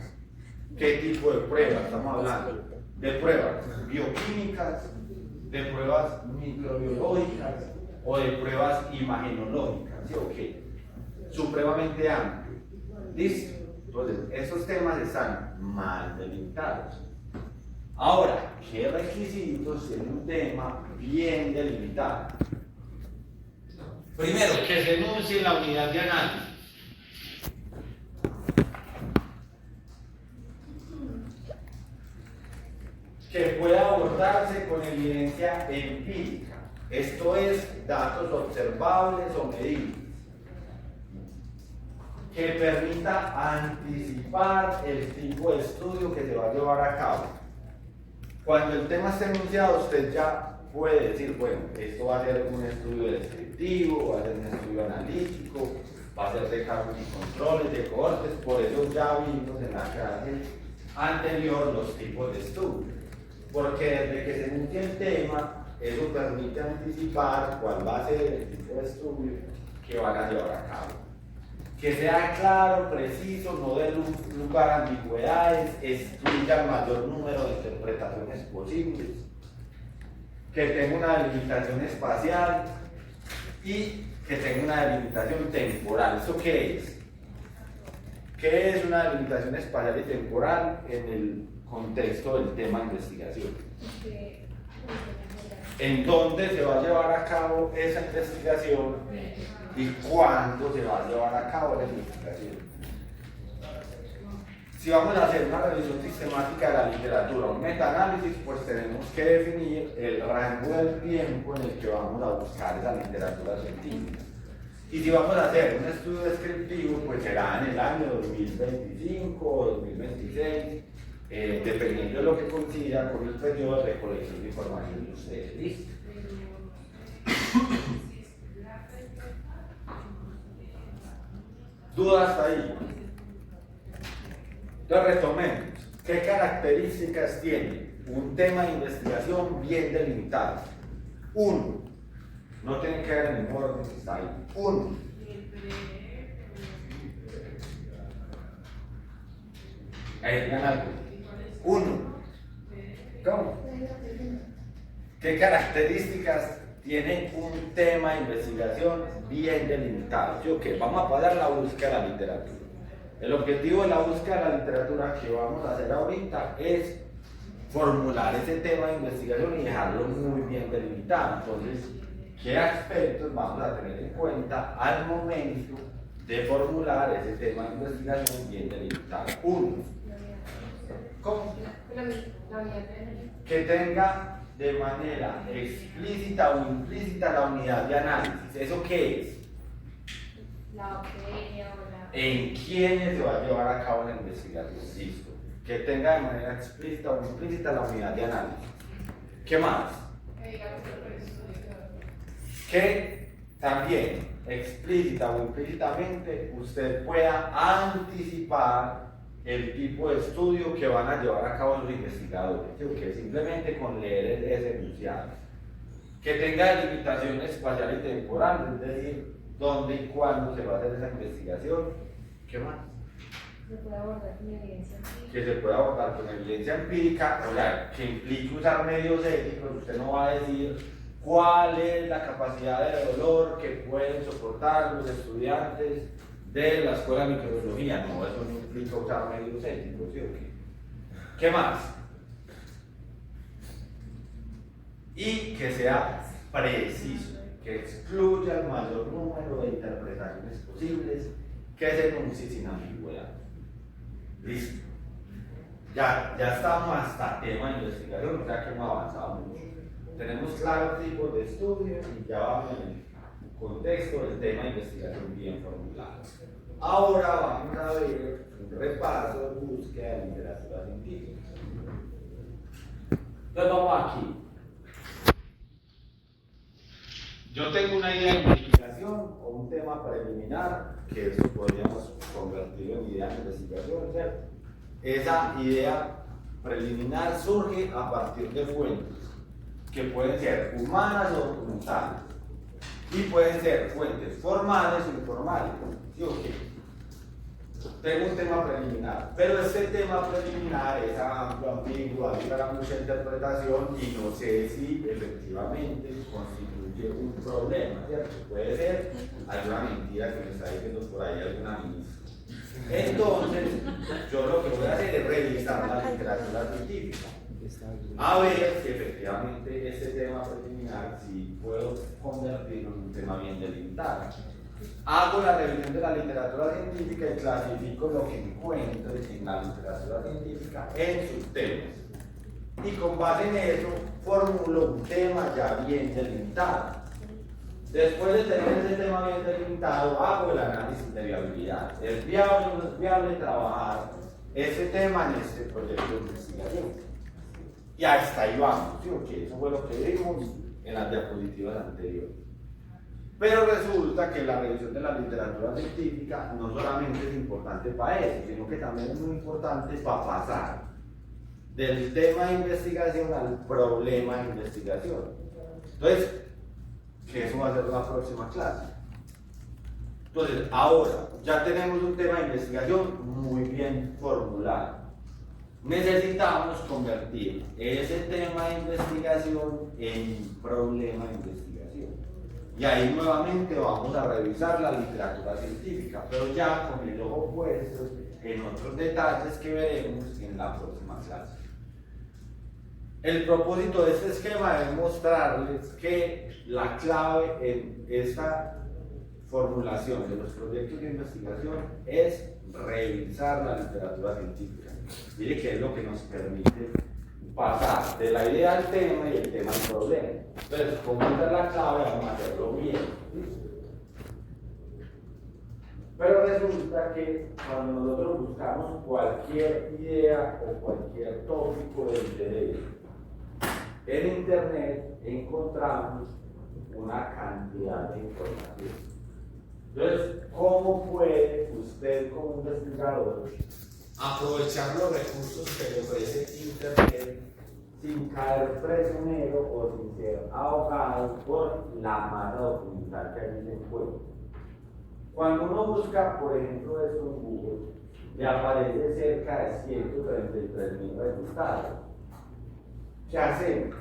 ¿Qué tipo de pruebas estamos hablando? ¿De pruebas bioquímicas? ¿De pruebas microbiológicas? ¿O de pruebas imagenológicas? ¿Sí o qué? Supremamente amplio. ¿Listo? Entonces, esos temas están mal delimitados. Ahora, ¿qué requisitos tiene un tema bien delimitado? Primero, que se enuncie la unidad de análisis. Que pueda abordarse con evidencia empírica, esto es, datos observables o medibles. Que permita anticipar el tipo de estudio que se va a llevar a cabo. Cuando el tema esté enunciado, usted ya puede decir, bueno, esto va a ser un estudio descriptivo, va a ser un estudio analítico, va a ser de casos y controles, de cohortes, por eso ya vimos en la clase anterior los tipos de estudios. Porque desde que se enuncie el tema, eso permite anticipar cuál va a ser el tipo de estudio que van a llevar a cabo. Que sea claro, preciso, no dé lugar a ambigüedades, excluya el mayor número de interpretaciones posibles, que tenga una delimitación espacial y que tenga una delimitación temporal. ¿Eso qué es? ¿Qué es una delimitación espacial y temporal en el contexto del tema de investigación? ¿En dónde se va a llevar a cabo esa investigación? ¿Y cuándo se va a llevar a cabo la investigación? Si vamos a hacer una revisión sistemática de la literatura, un metaanálisis, pues tenemos que definir el rango del tiempo en el que vamos a buscar esa literatura científica. Y si vamos a hacer un estudio descriptivo, pues será en el año 2025 o 2026, dependiendo de lo que coincida con el periodo de recolección de información de ustedes. ¿Listo? ¿Dudas hasta ahí? Entonces retomemos. ¿Qué características tiene un tema de investigación bien delimitado? Uno, no tiene que ver en el orden que está ahí. Uno, digan algo. Uno, ¿cómo? ¿Qué características tiene un tema de investigación bien delimitado? ¿Sí o qué? Vamos a pasar la búsqueda de la literatura. El objetivo de la búsqueda de la literatura que vamos a hacer ahorita es formular ese tema de investigación y dejarlo muy bien delimitado. Entonces, ¿qué aspectos vamos a tener en cuenta al momento de formular ese tema de investigación bien delimitado? Uno, ¿cómo? Que tenga de manera explícita o implícita la unidad de análisis. ¿Eso qué es? La opinión o la... ¿En quiénes se va a llevar a cabo la investigación? Listo. Que tenga de manera explícita o implícita la unidad de análisis. ¿Qué más? Que también, explícita o implícitamente, usted pueda anticipar el tipo de estudio que van a llevar a cabo los investigadores, ¿sí? Que simplemente con leer ese enunciado. Que tenga delimitación espacial y temporal, es decir, dónde y cuándo se va a hacer esa investigación. ¿Qué más? Se puede abordar con evidencia empírica. Que se puede abordar con evidencia empírica, o sea, que implique usar medios éticos. Usted no va a decir cuál es la capacidad de dolor que pueden soportar los estudiantes de la escuela de microbiología. No, eso no implica usar medios éticos, ¿sí o qué? ¿Qué más? Y que sea preciso, que excluya el mayor número de interpretaciones posibles, que se enuncie sin ambigüedad. Listo. Ya estamos hasta tema de investigación, o sea que hemos avanzado mucho. Tenemos claros tipos de estudios y ya vamos en el contexto del tema de investigación bien formulado. Ahora vamos a ver un repaso de búsqueda de literatura científica. Entonces vamos aquí. Yo tengo una idea de investigación o un tema preliminar, que eso podríamos convertirlo en idea de investigación, ¿cierto? Esa idea preliminar surge a partir de fuentes que pueden ser humanas o documentales y pueden ser fuentes formales o informales, ¿sí o qué? Tengo un tema preliminar, pero este tema preliminar es amplio, ambiguo, hay mucha interpretación y no sé si efectivamente constituye un problema, ¿cierto? Puede ser alguna mentira que me está diciendo por ahí alguna ministra. Entonces, yo lo que voy a hacer es revisar la literatura científica, a ver si efectivamente este tema preliminar sí puedo convertirlo en un tema bien delimitado. Hago la revisión de la literatura científica y clasifico lo que encuentro en la literatura científica en sus temas. Y con base en eso, formulo un tema ya bien delimitado. Después de tener ese tema bien delimitado, hago el análisis de viabilidad. ¿Es viable o no es viable trabajar ese tema en este proyecto de investigación? Y hasta ahí vamos, ¿sí? Porque eso fue lo que vimos en las diapositivas anteriores. Pero resulta que la revisión de la literatura científica no solamente es importante para eso, sino que también es muy importante para pasar del tema de investigación al problema de investigación. Entonces, que eso va a ser la próxima clase. Entonces, ahora ya tenemos un tema de investigación muy bien formulado. Necesitamos convertir ese tema de investigación en un problema de investigación. Y ahí nuevamente vamos a revisar la literatura científica, pero ya con el ojo puesto en otros detalles que veremos en la próxima clase. El propósito de este esquema es mostrarles que la clave en esta formulación de los proyectos de investigación es revisar la literatura científica. Mire que es lo que nos permite pasar de la idea al tema y el tema al problema. Entonces, como esta es la clave, vamos a hacerlo bien. Pero resulta que cuando nosotros buscamos cualquier idea o cualquier tópico de interés en internet, encontramos una cantidad de información. Entonces, ¿cómo puede usted como investigador aprovechar los recursos que le ofrece internet sin caer prisionero o sin ser ahogado por la masa documental que allí se encuentra? Cuando uno busca, por ejemplo, esto en Google, le aparece cerca de 133.000 resultados. ¿Qué hacemos?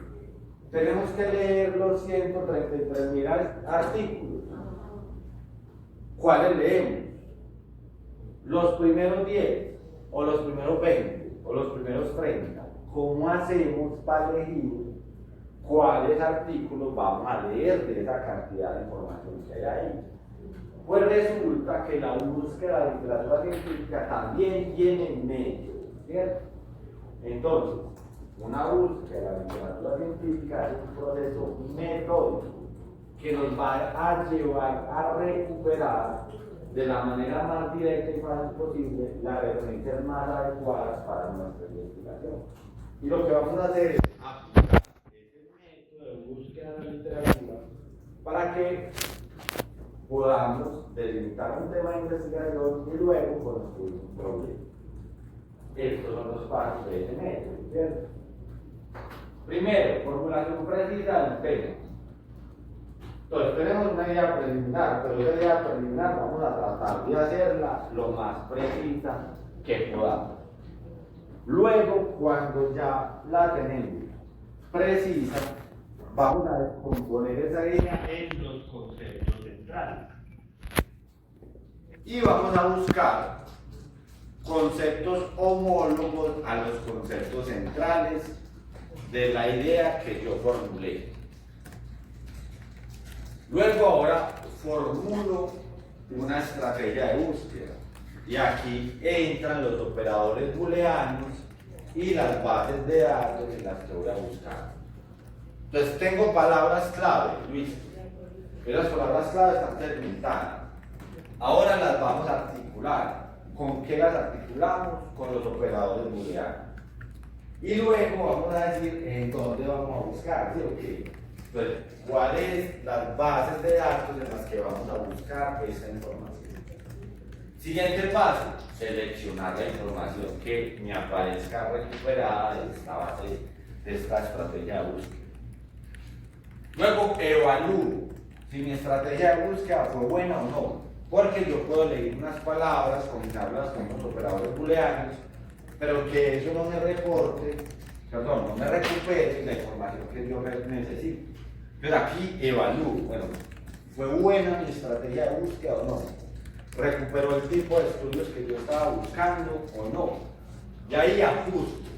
Tenemos que leer los 133.000 artículos. ¿Cuáles leemos? Los primeros 10, o los primeros 20, o los primeros 30. ¿Cómo hacemos para elegir cuáles artículos vamos a leer de esa cantidad de información que hay ahí? Pues resulta que la búsqueda de literatura científica también tiene medios, ¿cierto? Entonces, una búsqueda de literatura científica es un proceso metódico que nos va a llevar a recuperar de la manera más directa y fácil posible las referencias más adecuadas para nuestra investigación. Y lo que vamos a hacer es aplicar ese método de búsqueda de la literatura para que podamos delimitar un tema de investigación y luego construir un problema. Estos son los pasos de ese método, ¿cierto? Primero, formulación precisa del tema. Entonces, tenemos una idea preliminar, pero esa idea preliminar vamos a tratar de hacerla lo más precisa que podamos. Luego, cuando ya la tenemos precisa, vamos a descomponer esa idea en los conceptos centrales. Y vamos a buscar conceptos homólogos a los conceptos centrales de la idea que yo formulé. Luego ahora formulo una estrategia de búsqueda y aquí entran los operadores booleanos y las bases de datos en las que voy a buscar. Entonces tengo palabras clave, Luis. Esas palabras clave están delimitadas. Ahora las vamos a articular. ¿Con qué las articulamos? Con los operadores booleanos. Y luego vamos a decir en dónde vamos a buscar, ¿sí o qué? Entonces, ¿cuáles las bases de datos en las que vamos a buscar esta información? Siguiente paso, seleccionar la información que me aparezca recuperada de esta base, de esta estrategia de búsqueda. Luego evalúo si mi estrategia de búsqueda fue buena o no, porque yo puedo leer unas palabras, combinarlas con los operadores booleanos, pero que eso no me reporte, perdón, no me recupere la información que yo necesito. Pero aquí evalúo, bueno, ¿fue buena mi estrategia de búsqueda o no? ¿Recuperó el tipo de estudios que yo estaba buscando o no? Y ahí ajusto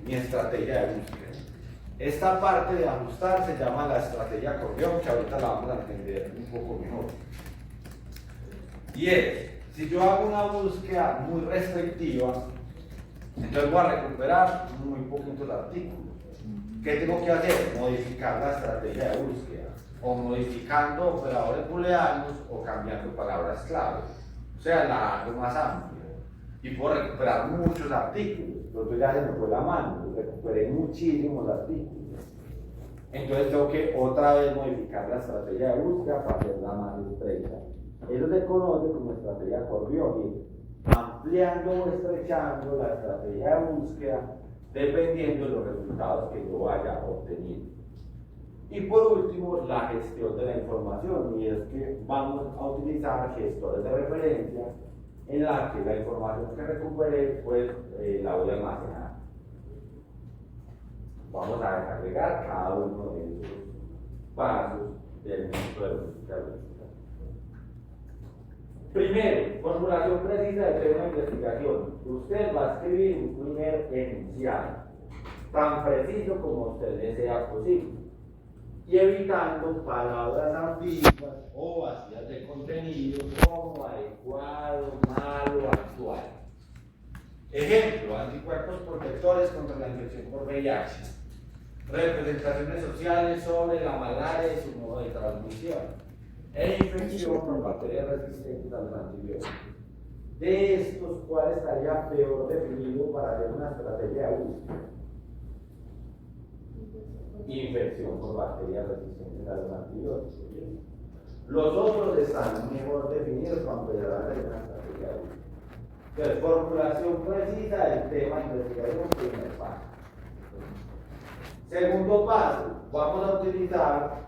mi estrategia de búsqueda. Esta parte de ajustar se llama la estrategia acordeón, que ahorita la vamos a entender un poco mejor. Y es, si yo hago una búsqueda muy restrictiva, entonces voy a recuperar muy poquitos artículos. ¿Qué tengo que hacer? Modificar la estrategia de búsqueda, o modificando operadores booleanos, o cambiando palabras claves. O sea, la hago más amplia. Y puedo recuperar muchos artículos, porque ya se me fue la mano, recuperé muchísimos artículos. Entonces tengo que otra vez modificar la estrategia de búsqueda para hacerla más estrecha. Eso se conoce como estrategia acordeón, ampliando o estrechando la estrategia de búsqueda dependiendo de los resultados que yo vaya obteniendo. Y por último, la gestión de la información, y es que vamos a utilizar gestores de referencia en la que la información que recupere pues la voy a almacenar. Vamos a desagregar cada uno de esos pasos del método de búsqueda. Primero, formulación precisa del tema de investigación. Usted va a escribir un primer enunciado, tan preciso como usted desea posible, y evitando palabras ambiguas o vacías de contenido como adecuado, malo, actual. Ejemplo, anticuerpos protectores contra la infección por VIH. Representaciones sociales sobre la malaria y su modo de transmisión. e infección por bacterias resistentes a los antibióticos. De estos, ¿cuál estaría peor definido para hacer una estrategia de búsqueda? Infección por bacterias resistentes a los antibióticos. Los otros están mejor definidos cuando se va a hacer una estrategia de búsqueda. Entonces, formulación precisa del tema de investigación, primer paso. Segundo paso, vamos a utilizar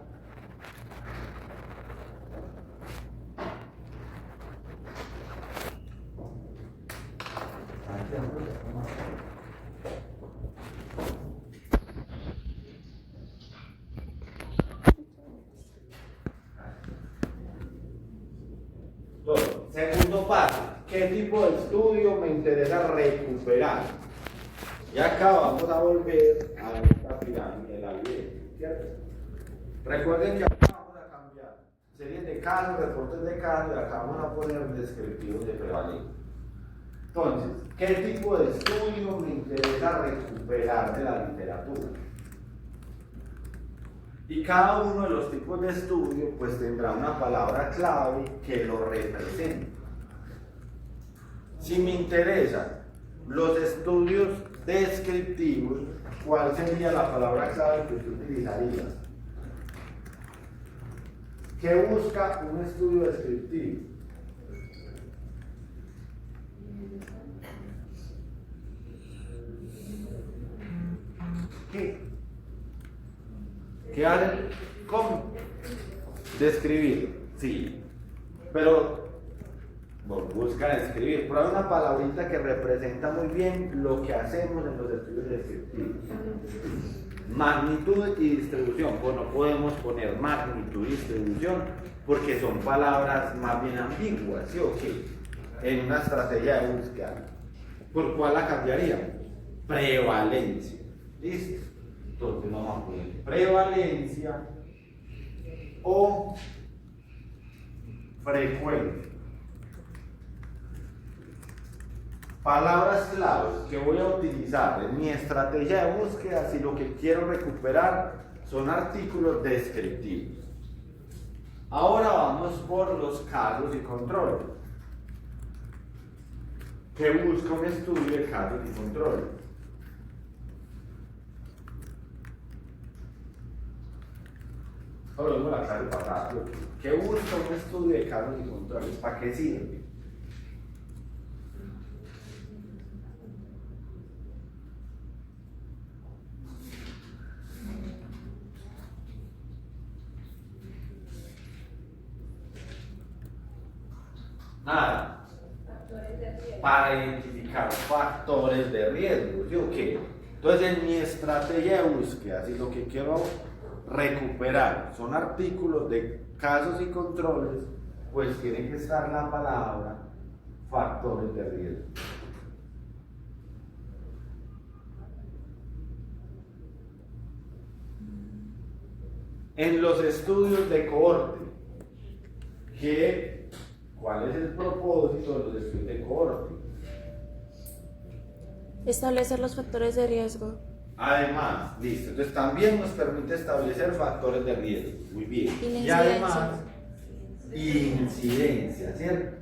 segundo paso, ¿qué tipo de estudio me interesa recuperar? Y acá vamos a volver a esta pirámide de la evidencia, ¿cierto? Recuerden que acá vamos a cambiar series de casos, reportes de casos, y acá vamos a poner descriptivos de prevalencia. Entonces, ¿qué tipo de estudio me interesa recuperar de la literatura? Y cada uno de los tipos de estudio pues tendrá una palabra clave que lo represente. Si me interesan los estudios descriptivos, ¿cuál sería la palabra clave que usted utilizaría? ¿Qué busca un estudio descriptivo? ¿Qué hacen? ¿Cómo? Describir, sí. Pero busca describir. Pero hay una palabrita que representa muy bien lo que hacemos en los estudios descriptivos. Magnitud y distribución. Pues no podemos poner magnitud y distribución porque son palabras más bien ambiguas, ¿sí o qué? En una estrategia de búsqueda. ¿Por cuál la cambiaríamos? Prevalencia. ¿Listo? Entonces vamos a poner prevalencia o frecuencia. Palabras claves que voy a utilizar en mi estrategia de búsqueda si lo que quiero recuperar son artículos descriptivos. Ahora vamos por los casos y controles. ¿Qué busca un estudio de casos y controles? Ahora vemos la clase pasada. ¿Qué busca un estudio de casos y controles? ¿Para qué sirve? Nada. Para identificar factores de riesgo. ¿Sí o qué? Entonces, en mi estrategia de búsqueda, si lo que quiero recuperar son artículos de casos y controles, pues tiene que estar la palabra factores de riesgo. En los estudios de cohorte, ¿cuál es el propósito de los estudios de cohorte? Establecer los factores de riesgo. Además, listo, entonces también nos permite establecer factores de riesgo, muy bien. Y además, incidencia, ¿cierto?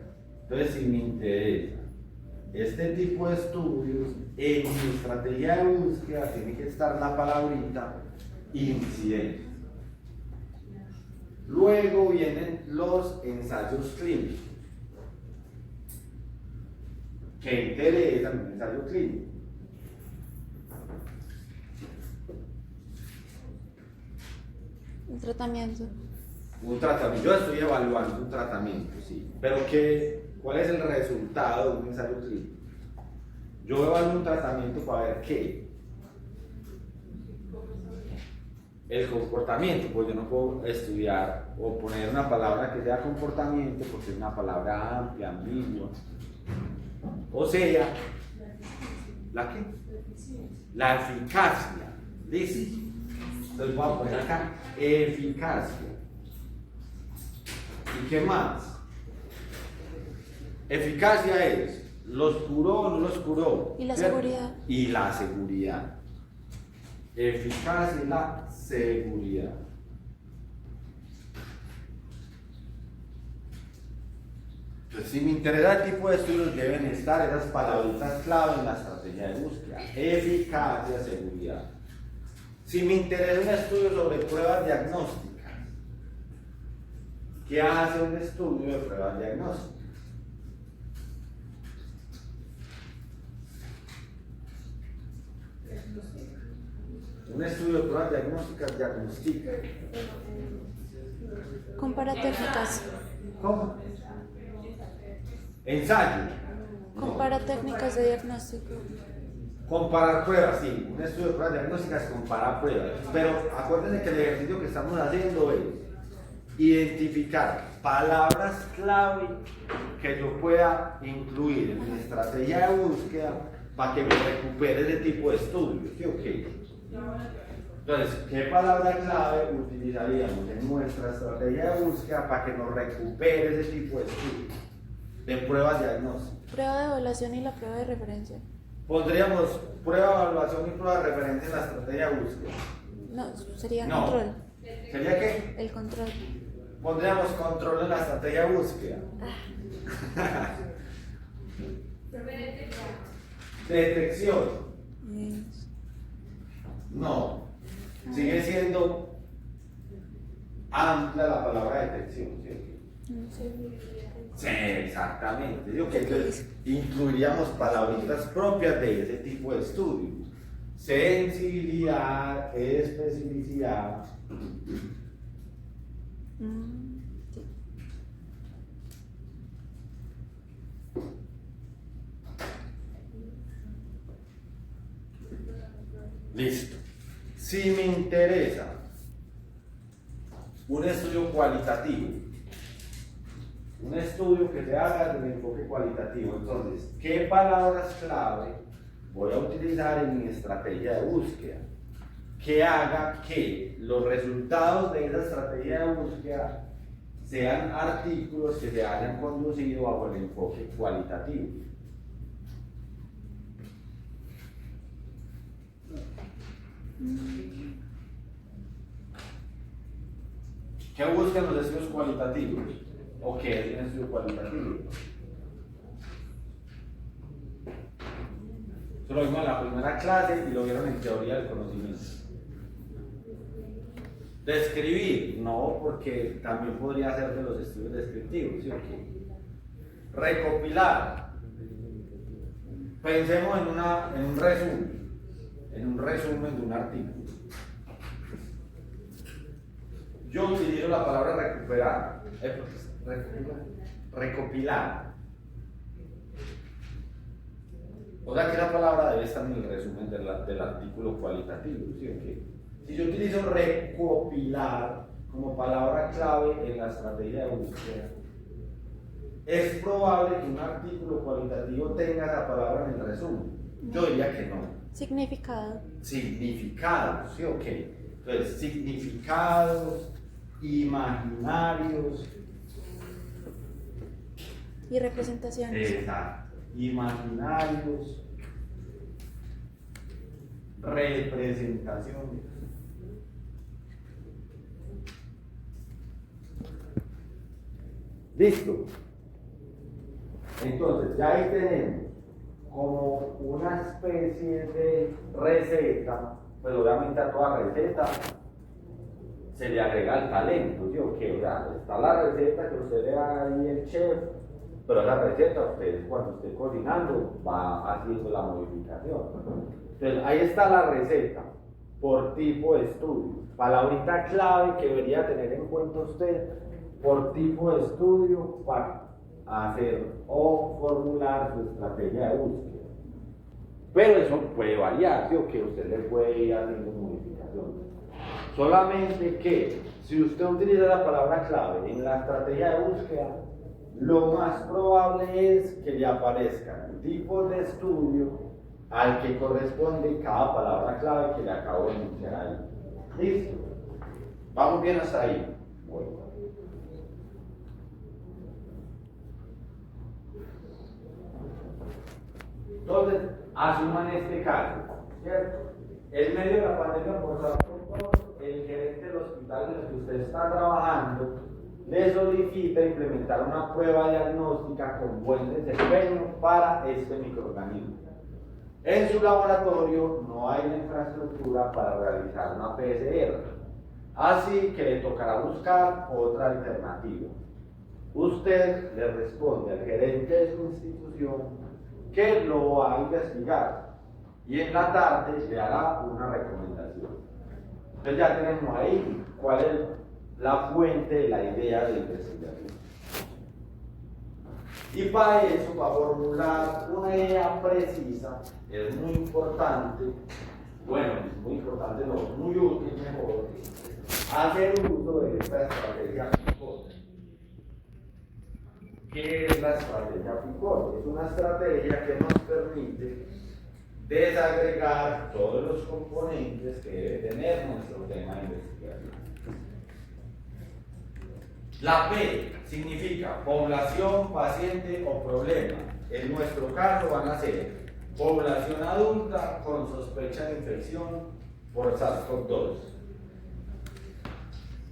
Entonces, si me interesa este tipo de estudios, en mi estrategia de búsqueda tiene que estar la palabrita incidencia. Luego vienen los ensayos clínicos. ¿Qué interesa en un ensayo clínico? Un tratamiento. Un tratamiento. Yo estoy evaluando un tratamiento, sí. Pero ¿cuál es el resultado de un ensayo clínico? Yo evalúo un tratamiento para ver qué. El comportamiento, pues yo no puedo estudiar o poner una palabra que sea comportamiento porque es una palabra amplia, ambigua. O sea, ¿la qué? La eficacia. ¿Listo? Entonces voy a poner acá eficacia. ¿Y qué más? Eficacia es, ¿los curó o no los curó? Y la ¿cierto? seguridad. Y la seguridad. Eficacia y la seguridad. Entonces, si me interesa el tipo de estudios, deben estar esas palabritas clave en la estrategia de búsqueda: eficacia, seguridad. Si me interesa un estudio sobre pruebas diagnósticas, ¿qué hace un estudio de pruebas diagnósticas? Un estudio de pruebas diagnósticas diagnostica. Compara técnicas. ¿Cómo? Ensayo. Compara técnicas de diagnóstico. Comparar pruebas, sí. Un estudio de pruebas diagnósticas compara pruebas. Pero acuérdense que el ejercicio que estamos haciendo es identificar palabras clave que yo pueda incluir en mi estrategia de búsqueda para que me recupere ese tipo de estudios. ¿Sí o qué? Entonces, ¿qué palabra clave utilizaríamos en nuestra estrategia de búsqueda para que nos recupere ese tipo de estudios de pruebas diagnósticas? Prueba de evaluación y la prueba de referencia. Pondríamos prueba de evaluación y prueba de referencia en la estrategia de búsqueda. No, sería No. control. ¿Sería qué? El control. Pondríamos control en la estrategia de búsqueda. Detección. Es- No. Sigue siendo amplia la palabra detección, ¿sí? no sé. Sí, exactamente. Digo que entonces incluiríamos palabritas propias de ese tipo de estudios: sensibilidad, especificidad. Sí. Listo. Si me interesa un estudio cualitativo, un estudio que se haga desde el enfoque cualitativo, entonces, ¿qué palabras clave voy a utilizar en mi estrategia de búsqueda que haga que los resultados de esa estrategia de búsqueda sean artículos que se hayan conducido bajo el enfoque cualitativo? ¿Qué buscan los estudios cualitativos? ¿O qué es un estudio cualitativo? Eso lo vimos en la primera clase y lo vieron en teoría del conocimiento. Describir, no, porque también podría ser de los estudios descriptivos, ¿sí o qué? Recopilar. Pensemos en un resumen de un artículo. Yo utilizo la palabra recuperar, recopilar. O sea que esa palabra debe estar en el resumen del artículo cualitativo, ¿sí o qué? Si yo utilizo recopilar como palabra clave en la estrategia de búsqueda, es probable que un artículo cualitativo tenga esa palabra en el resumen. Yo diría que no. Significado. Significados, ¿sí o qué? Entonces, significados imaginarios. Y representaciones. Exacto. Imaginarios. Representaciones. Listo. Entonces, ya ahí tenemos como una especie de receta, pues obviamente a toda receta se le agrega el talento, ¿sí o qué? O sea, está la receta que usted le da ahí el chef, pero esa receta usted cuando esté cocinando va haciendo la modificación. Entonces, ahí está la receta por tipo de estudio. Palabrita clave que debería tener en cuenta usted por tipo de estudio para hacer o formular su estrategia de búsqueda. Pero eso puede variar, ¿sí? O que usted le puede ir haciendo modificaciones. Solamente que si usted utiliza la palabra clave en la estrategia de búsqueda, lo más probable es que le aparezcan tipos de estudio al que corresponde cada palabra clave que le acabo de enunciar ahí. ¿Listo? ¿Vamos bien hasta ahí? Bueno. Entonces, asuman este caso, ¿cierto? En medio de la pandemia, por favor, el gerente del hospital en el que usted está trabajando le solicita implementar una prueba diagnóstica con buen desempeño para este microorganismo. En su laboratorio no hay la infraestructura para realizar una PCR, así que le tocará buscar otra alternativa. Usted le responde al gerente de su institución que lo va a investigar y en la tarde le hará una recomendación. Entonces ya tenemos ahí cuál es la fuente de la idea de investigación. Y para eso, para formular una idea precisa, es muy importante, bueno, muy importante no, muy útil, mejor, hacer uso de esta estrategia PICOT. ¿Qué es la estrategia PICOT? Es una estrategia que nos permite desagregar todos los componentes que debe tener nuestro tema de investigación. La P significa población, paciente o problema. En nuestro caso van a ser población adulta con sospecha de infección por SARS-CoV-2.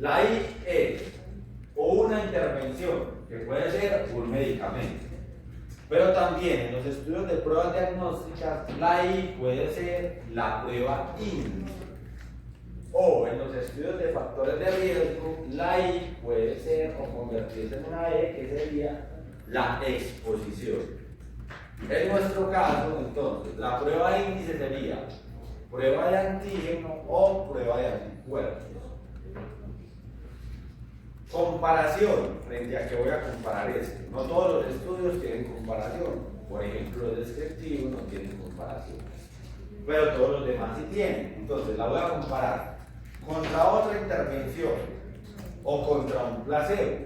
La I es o una intervención, que puede ser un medicamento. Pero también en los estudios de pruebas diagnósticas, la I puede ser la prueba IN. O en los estudios de factores de riesgo, la I puede ser o convertirse en una E, que sería la exposición. En nuestro caso, entonces, la prueba índice sería prueba de antígeno o prueba de anticuerpos. Comparación, frente a que voy a comparar esto. No todos los estudios tienen comparación. Por ejemplo, los descriptivos no tienen comparación. Pero todos los demás sí tienen. Entonces, la voy a comparar contra otra intervención, o contra un placebo,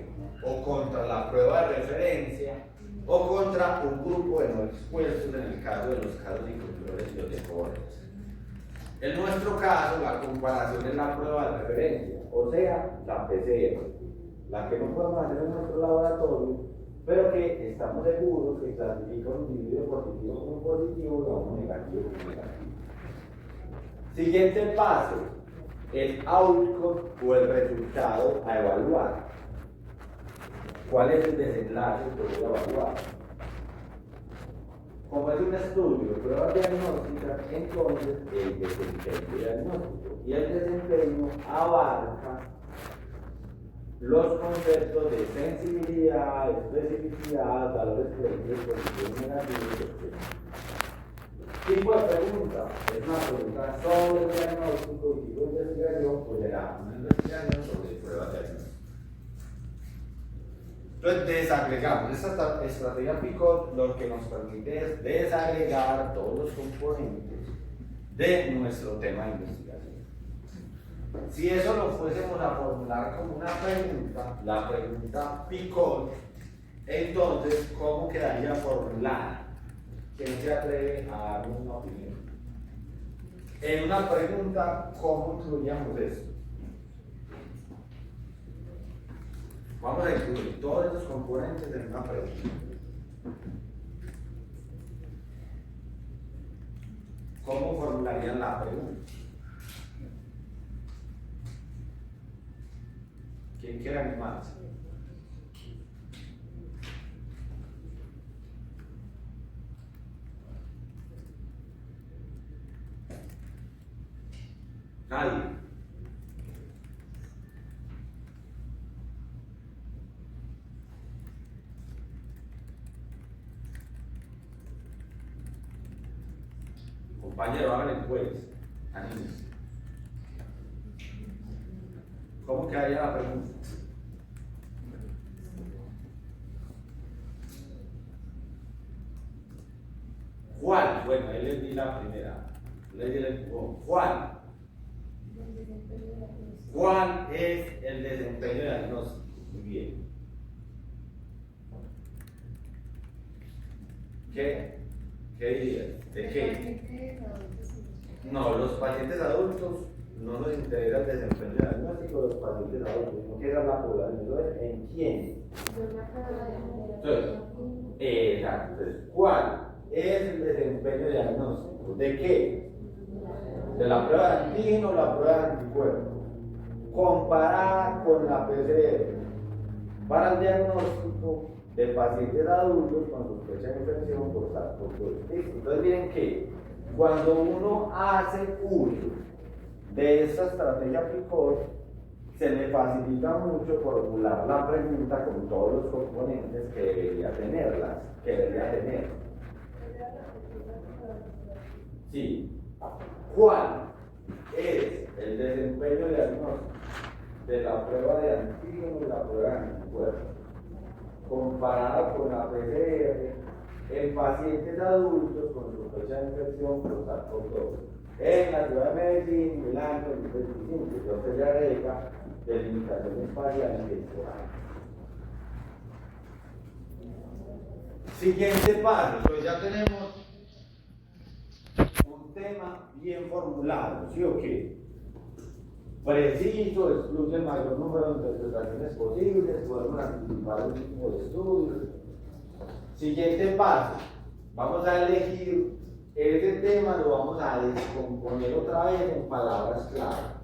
o contra la prueba de referencia, o contra un grupo de no expuestos en el caso de los casos inferiores y los de jóvenes. En nuestro caso, la comparación es la prueba de referencia, o sea, la PCR, la que no podemos hacer en nuestro laboratorio, pero que estamos seguros que clasifica un individuo positivo como positivo y a uno negativo como negativo. Siguiente paso, el outcome o el resultado a evaluar. ¿Cuál es el desenlace que voy a evaluar? Como es un estudio de pruebas diagnósticas, entonces el desempeño diagnóstico y el desempeño abarca los conceptos de sensibilidad, especificidad, valores predictivos, positivos, negativos, etc. Tipo de pregunta, es una pregunta sobre el diagnóstico y tipo de investigación, pues será una investigación sobre pruebas diagnósticas. Entonces desagregamos, esta estrategia PICOT lo que nos permite es desagregar todos los componentes de nuestro tema de investigación. Si eso lo fuésemos a formular como una pregunta, la pregunta PICOT, entonces, ¿cómo quedaría formulada? ¿Quién se atreve a darnos una opinión? En una pregunta, ¿cómo incluiríamos esto? Vamos a incluir todos esos componentes en una pregunta. ¿Cómo formularían la pregunta? ¿Quién quiere animarse? Nadie. Compañero, háganle pues. Anímense. ¿Cómo quedaría la pregunta? ¿Cuál? Bueno, ahí les di la primera. Les di el empujón. ¿Cuál? ¿Cuál es el desempeño diagnóstico? Muy bien. ¿Qué dirías? ¿De qué? No, los pacientes adultos no nos interesa el desempeño diagnóstico de los pacientes adultos, sino que era la población. Entonces, ¿en quién? Entonces, exacto. Entonces, ¿cuál es el desempeño diagnóstico? ¿De qué? De la prueba de antígeno o la prueba de anticuerpos, comparada con la PCR. para el diagnóstico de pacientes adultos con sospecha de infección por SARS-CoV-2. Entonces miren que cuando uno hace uso de esta estrategia PICOR, se le facilita mucho formular la pregunta con todos los componentes que debería tener. Sí. ¿Cuál es el desempeño diagnóstico de la prueba de antígeno y la prueba de anticuerpos comparada con la PCR en pacientes adultos con sospecha de infección por SARS-CoV-2 en la ciudad de Medellín, Milán, 2025? Yo se le agrega delimitación espacial y temporal. Siguiente paso, pues ya tenemos un tema bien formulado, ¿sí o qué? Preciso, excluye el mayor número de interpretaciones posibles, podemos anticipar el tipo de estudios. Siguiente paso, vamos a elegir ese tema, lo vamos a descomponer otra vez en palabras clave.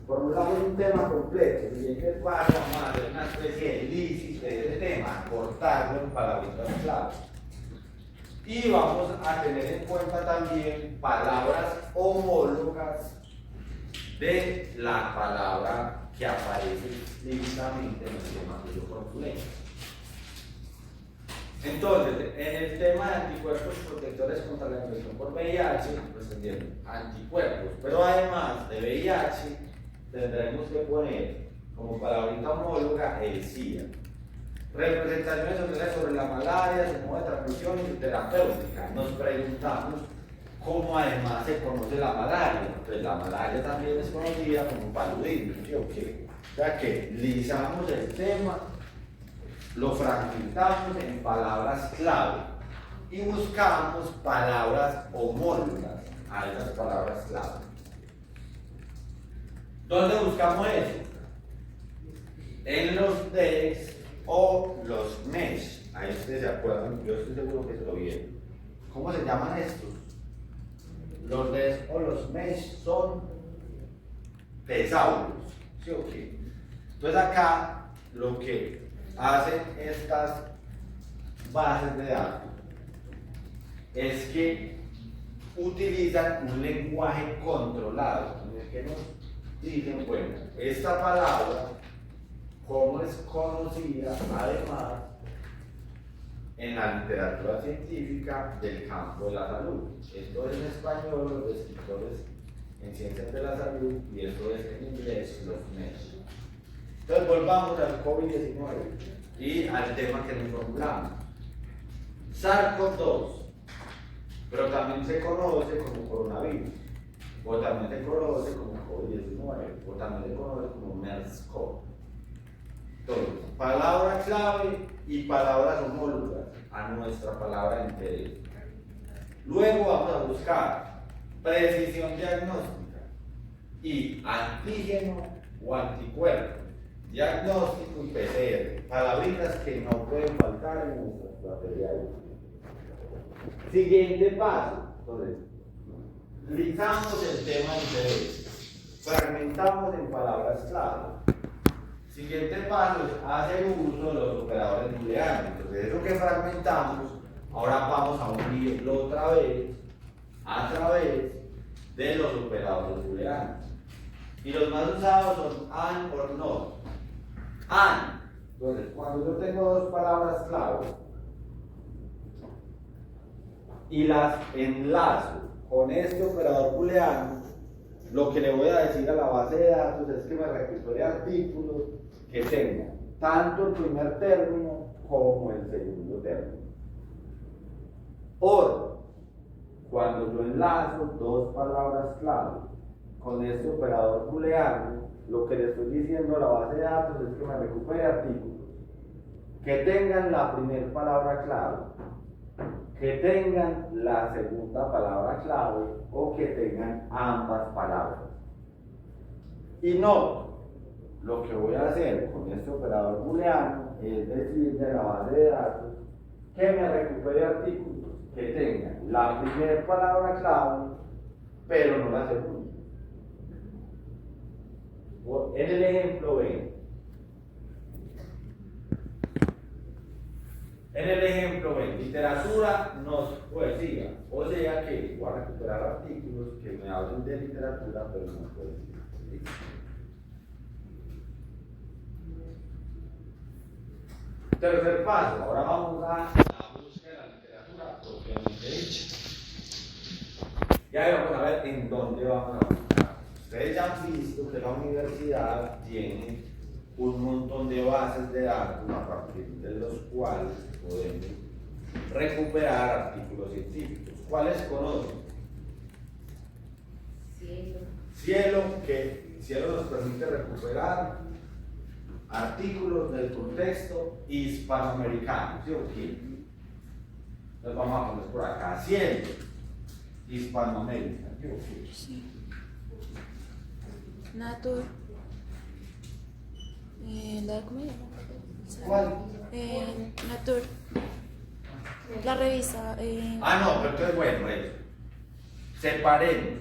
Formulamos un tema completo, siguiente paso, vamos a hacer una especie de lisis de ese tema, cortarlo en palabritas clave. Y vamos a tener en cuenta también palabras homólogas de la palabra que aparece explícitamente en el tema que yo formulé. Entonces, en el tema de anticuerpos protectores contra la infección por VIH, pues tendremos anticuerpos, pero además de VIH, tendremos que poner como palabrita homóloga el SIDA. Representaciones sociales sobre la malaria, su modo de transmisión y su terapéutica. Nos preguntamos cómo además se conoce la malaria. Pues la malaria también es conocida como paludismo, ¿sí o qué? O sea que lisamos el tema, lo fragmentamos en palabras clave y buscamos palabras homólogas a esas palabras clave. ¿Dónde buscamos eso? En los DEX o los MESH. Ahí ustedes se acuerdan, yo estoy seguro que se lo vieron. ¿Cómo se llaman estos? Los DEX o los MESH son tesauros, ¿sí o qué? Entonces acá lo que hacen estas bases de datos es que utilizan un lenguaje controlado, en el que nos dicen, bueno, esta palabra, cómo es conocida además en la literatura científica del campo de la salud. Esto es en español, los escritores en ciencias de la salud, y esto es en inglés, los MESH. Entonces volvamos al COVID-19 y al tema que nos formulamos. SARS-CoV-2, pero también se conoce como coronavirus, o también se conoce como COVID-19, o también se conoce como MERS-CoV. Entonces, palabra clave y palabras homólogas a nuestra palabra de interés. Luego vamos a buscar precisión diagnóstica y antígeno o anticuerpo, diagnóstico y PCR, palabritas que no pueden faltar en nuestra estrategia. Siguiente paso, entonces, lisamos el tema de interés, fragmentamos en palabras clave. Siguiente paso es hacer uso de los operadores booleanos. Entonces, eso que fragmentamos, ahora vamos a unirlo otra vez a través de los operadores booleanos. Y los más usados son AND or NOT. AND. Entonces, cuando yo tengo dos palabras clave y las enlazo con este operador booleano, lo que le voy a decir a la base de datos es que me recupere artículos que tengan tanto el primer término como el segundo término. Or, cuando yo enlazo dos palabras clave con este operador booleano, lo que le estoy diciendo a la base de datos es que me recupere artículos que tengan la primera palabra clave, que tengan la segunda palabra clave o que tengan ambas palabras. Y no, lo que voy a hacer con este operador booleano es decirle a la base de datos que me recupere artículos que tengan la primera palabra clave pero no la segunda. En el ejemplo ven, En el ejemplo, ven, literatura no es poesía. O sea que voy a recuperar artículos que me hablen de literatura, pero no es poesía. ¿Sí? Tercer paso, ahora vamos a la búsqueda de la literatura propiamente dicha. Y ahí vamos a ver en dónde vamos a buscar. Ustedes ya han visto que la universidad tiene un montón de bases de datos a partir de los cuales podemos recuperar artículos científicos. ¿Cuáles conocen? Cielo nos permite recuperar artículos del contexto hispanoamericano. ¿Sí o qué? Entonces vamos a poner por acá, Cielo, Hispanoamérica. ¿Sí o qué? Sí. Natur. ¿Cómo se llama? ¿Cuál? Natur. La revista. No, pero entonces bueno, eso. Separemos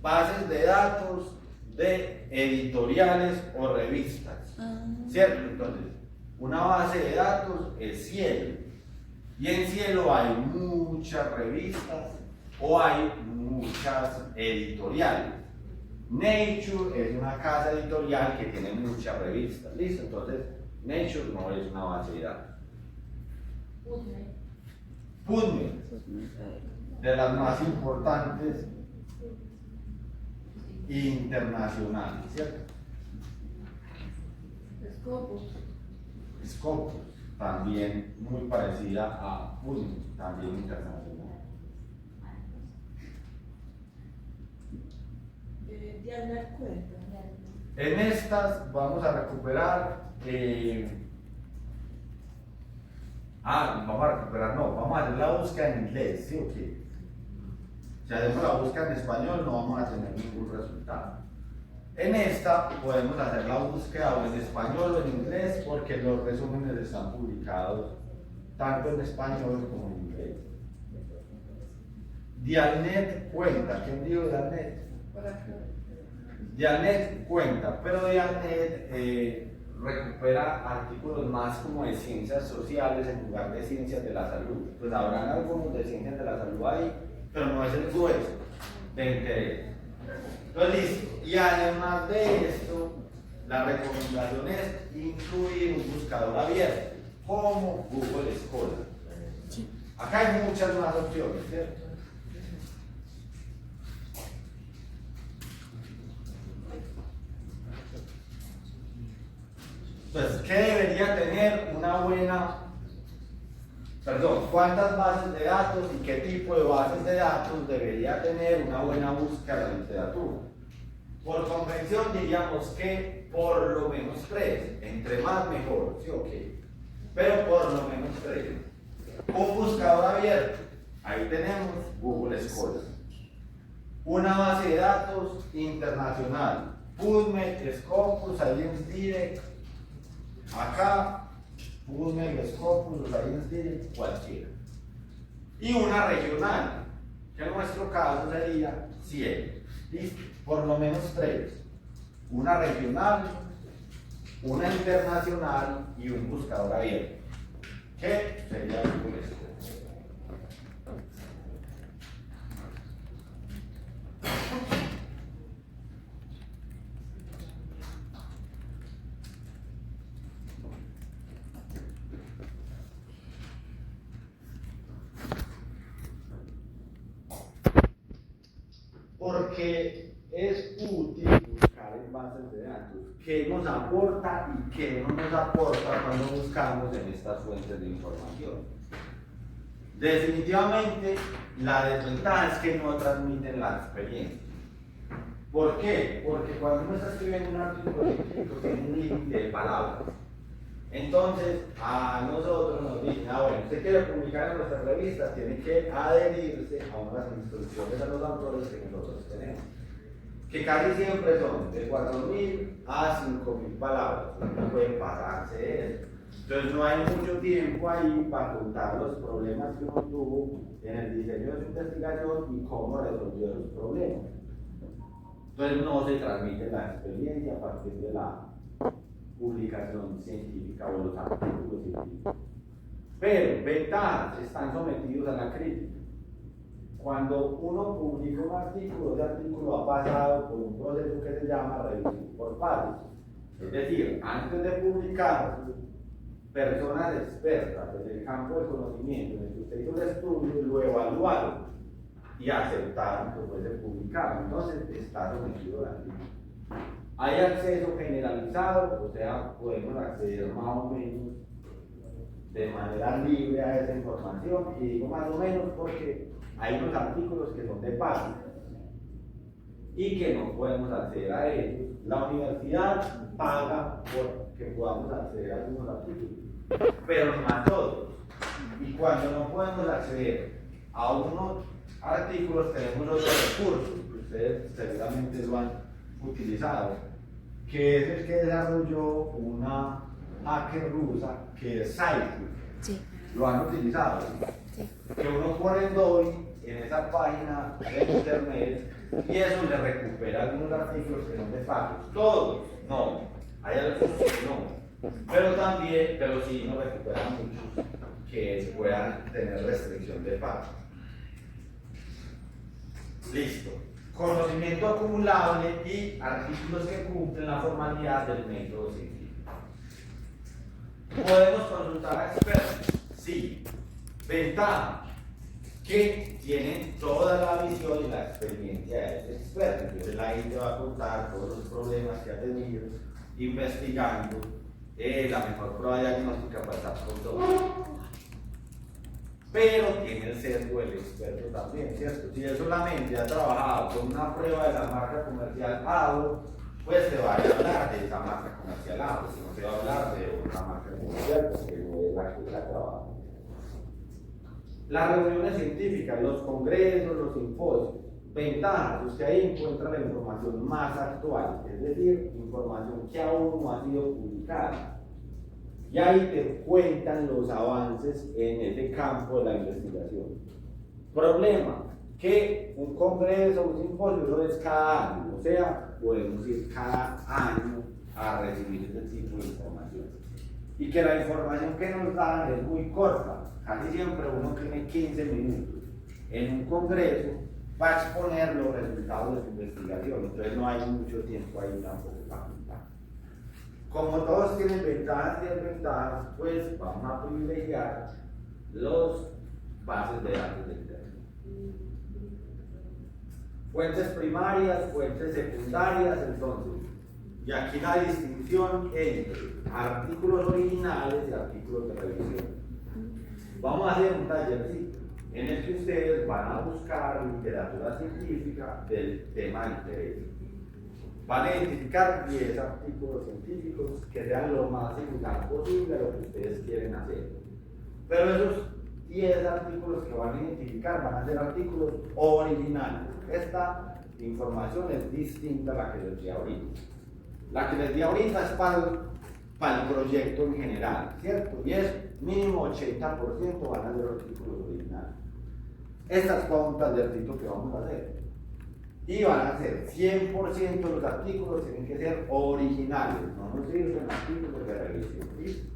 bases de datos de editoriales o revistas. ¿Cierto? Entonces, una base de datos es Cielo. Y en Cielo hay muchas revistas o hay muchas editoriales. Nature es una casa editorial que tiene muchas revistas. ¿Listo? Entonces, Nature no es una base de datos. PubMed, de las más importantes internacionales, ¿cierto? Scopus, también muy parecida a PubMed, también internacional. En estas vamos a recuperar, vamos a hacer la búsqueda en inglés, ¿sí o qué? Si hacemos la búsqueda en español no vamos a tener ningún resultado. En esta podemos hacer la búsqueda o en español o en inglés porque los resúmenes están publicados tanto en español como en inglés. Dialnet cuenta, ¿quién dijo Dialnet? Dialnet cuenta, pero Dialnet recupera artículos más como de ciencias sociales en lugar de ciencias de la salud. Pues habrán algunos de ciencias de la salud ahí, pero no es el grueso de interés. Entonces, listo. Y además de esto, la recomendación es incluir un buscador abierto, como Google Scholar. Acá hay muchas más opciones, ¿cierto? Entonces, ¿qué debería tener una buena... ¿cuántas bases de datos y qué tipo de bases de datos debería tener una buena búsqueda de literatura? Por convención diríamos que por lo menos 3, entre más mejor, ¿sí o qué? Pero por lo menos 3. Un buscador abierto, ahí tenemos Google Scholar. Una base de datos internacional, PubMed, Scopus, Science Direct, acá PubMed, Scopus, Science Direct, cualquiera. Y una regional, que en nuestro caso sería 100. ¿Listo? Por lo menos 3. Una regional, una internacional y un buscador abierto. ¿Qué sería Google Scholar? Porque es útil buscar en bases de datos qué nos aporta y qué no nos aporta cuando buscamos en estas fuentes de información. Definitivamente, la desventaja es que no transmiten la experiencia. ¿Por qué? Porque cuando uno está escribiendo un artículo científico tiene un límite de palabras. Entonces, a nosotros nos dicen, bueno, usted quiere publicar en nuestras revistas, tiene que adherirse a unas instrucciones a los autores que nosotros tenemos, que casi siempre son de 4.000 a 5.000 palabras, no pueden pasarse de eso. Entonces no hay mucho tiempo ahí para contar los problemas que uno tuvo en el diseño de su investigación y cómo resolvió los problemas. Entonces no se transmite la experiencia a partir de la publicación científica o los artículos científicos. Pero ventajas, están sometidos a la crítica. Cuando uno publica un artículo, ese artículo ha pasado por un proceso que se llama revisión por pares. Es decir, antes de publicarlo, personas expertas desde el campo del conocimiento en el que usted hizo el estudio lo evaluaron y aceptaron que fuese publicado. Entonces está sometido a la crítica. Hay acceso generalizado, o sea, podemos acceder más o menos de manera libre a esa información, y digo más o menos porque hay unos artículos que son de pago y que no podemos acceder a ellos. La universidad paga por que podamos acceder a algunos artículos, pero no a todos. Y cuando no podemos acceder a unos artículos, tenemos otros recursos que ustedes seguramente lo han utilizado, que es el que desarrolló una hacker rusa que es Cypher. Sí. Lo han utilizado. Sí. Que uno pone DOI en esa página de internet y eso le recupera algunos artículos que son de pago. Todos, no. Hay algunos que no. Pero sí no recupera muchos que puedan tener restricción de pago. Listo. Conocimiento acumulable y artículos que cumplen la formalidad del método científico. ¿Podemos consultar a expertos? Sí. Ventaja, que tienen toda la visión y la experiencia de ese experto. Entonces la gente va a contar todos los problemas que ha tenido investigando la mejor prueba diagnóstica para SARS-CoV-2. Pero tiene el sesgo del experto también, ¿cierto? Si él solamente ha trabajado con una prueba de la marca comercial ADO, pues se va a hablar de esa marca comercial ADO, si no se va a hablar de otra marca comercial, porque no es la que la trabaja. Las reuniones científicas, los congresos, los simposios, ventajas, usted ahí encuentra la información más actual, es decir, información que aún no ha sido publicada. Y ahí te cuentan los avances en ese campo de la investigación. Problema, que un congreso, un simposio, eso es cada año, o sea, podemos ir cada año a recibir ese tipo de información. Y que la información que nos dan es muy corta, casi siempre uno tiene 15 minutos. En un congreso va a exponer los resultados de su investigación, entonces no hay mucho tiempo ahí tampoco para contar. Como todos tienen ventajas y desventajas, pues vamos a privilegiar los bases de datos de internet. Fuentes primarias, fuentes secundarias, entonces. Y aquí la distinción entre artículos originales y artículos de revisión. Vamos a hacer un tallercito en el que ustedes van a buscar literatura científica del tema de interés. Van a identificar 10 artículos científicos que sean lo más similar posible a lo que ustedes quieren hacer. Pero esos 10 artículos que van a identificar van a ser artículos originales. Esta información es distinta a la que les di ahorita. La que les di ahorita es para el proyecto en general, ¿cierto? Y es mínimo 80% van a ser artículos originales. Estas son un tallercito que vamos a hacer. Y van a ser 100% de los artículos tienen que ser originales, no nos sirven artículos de revisión. ¿Listo?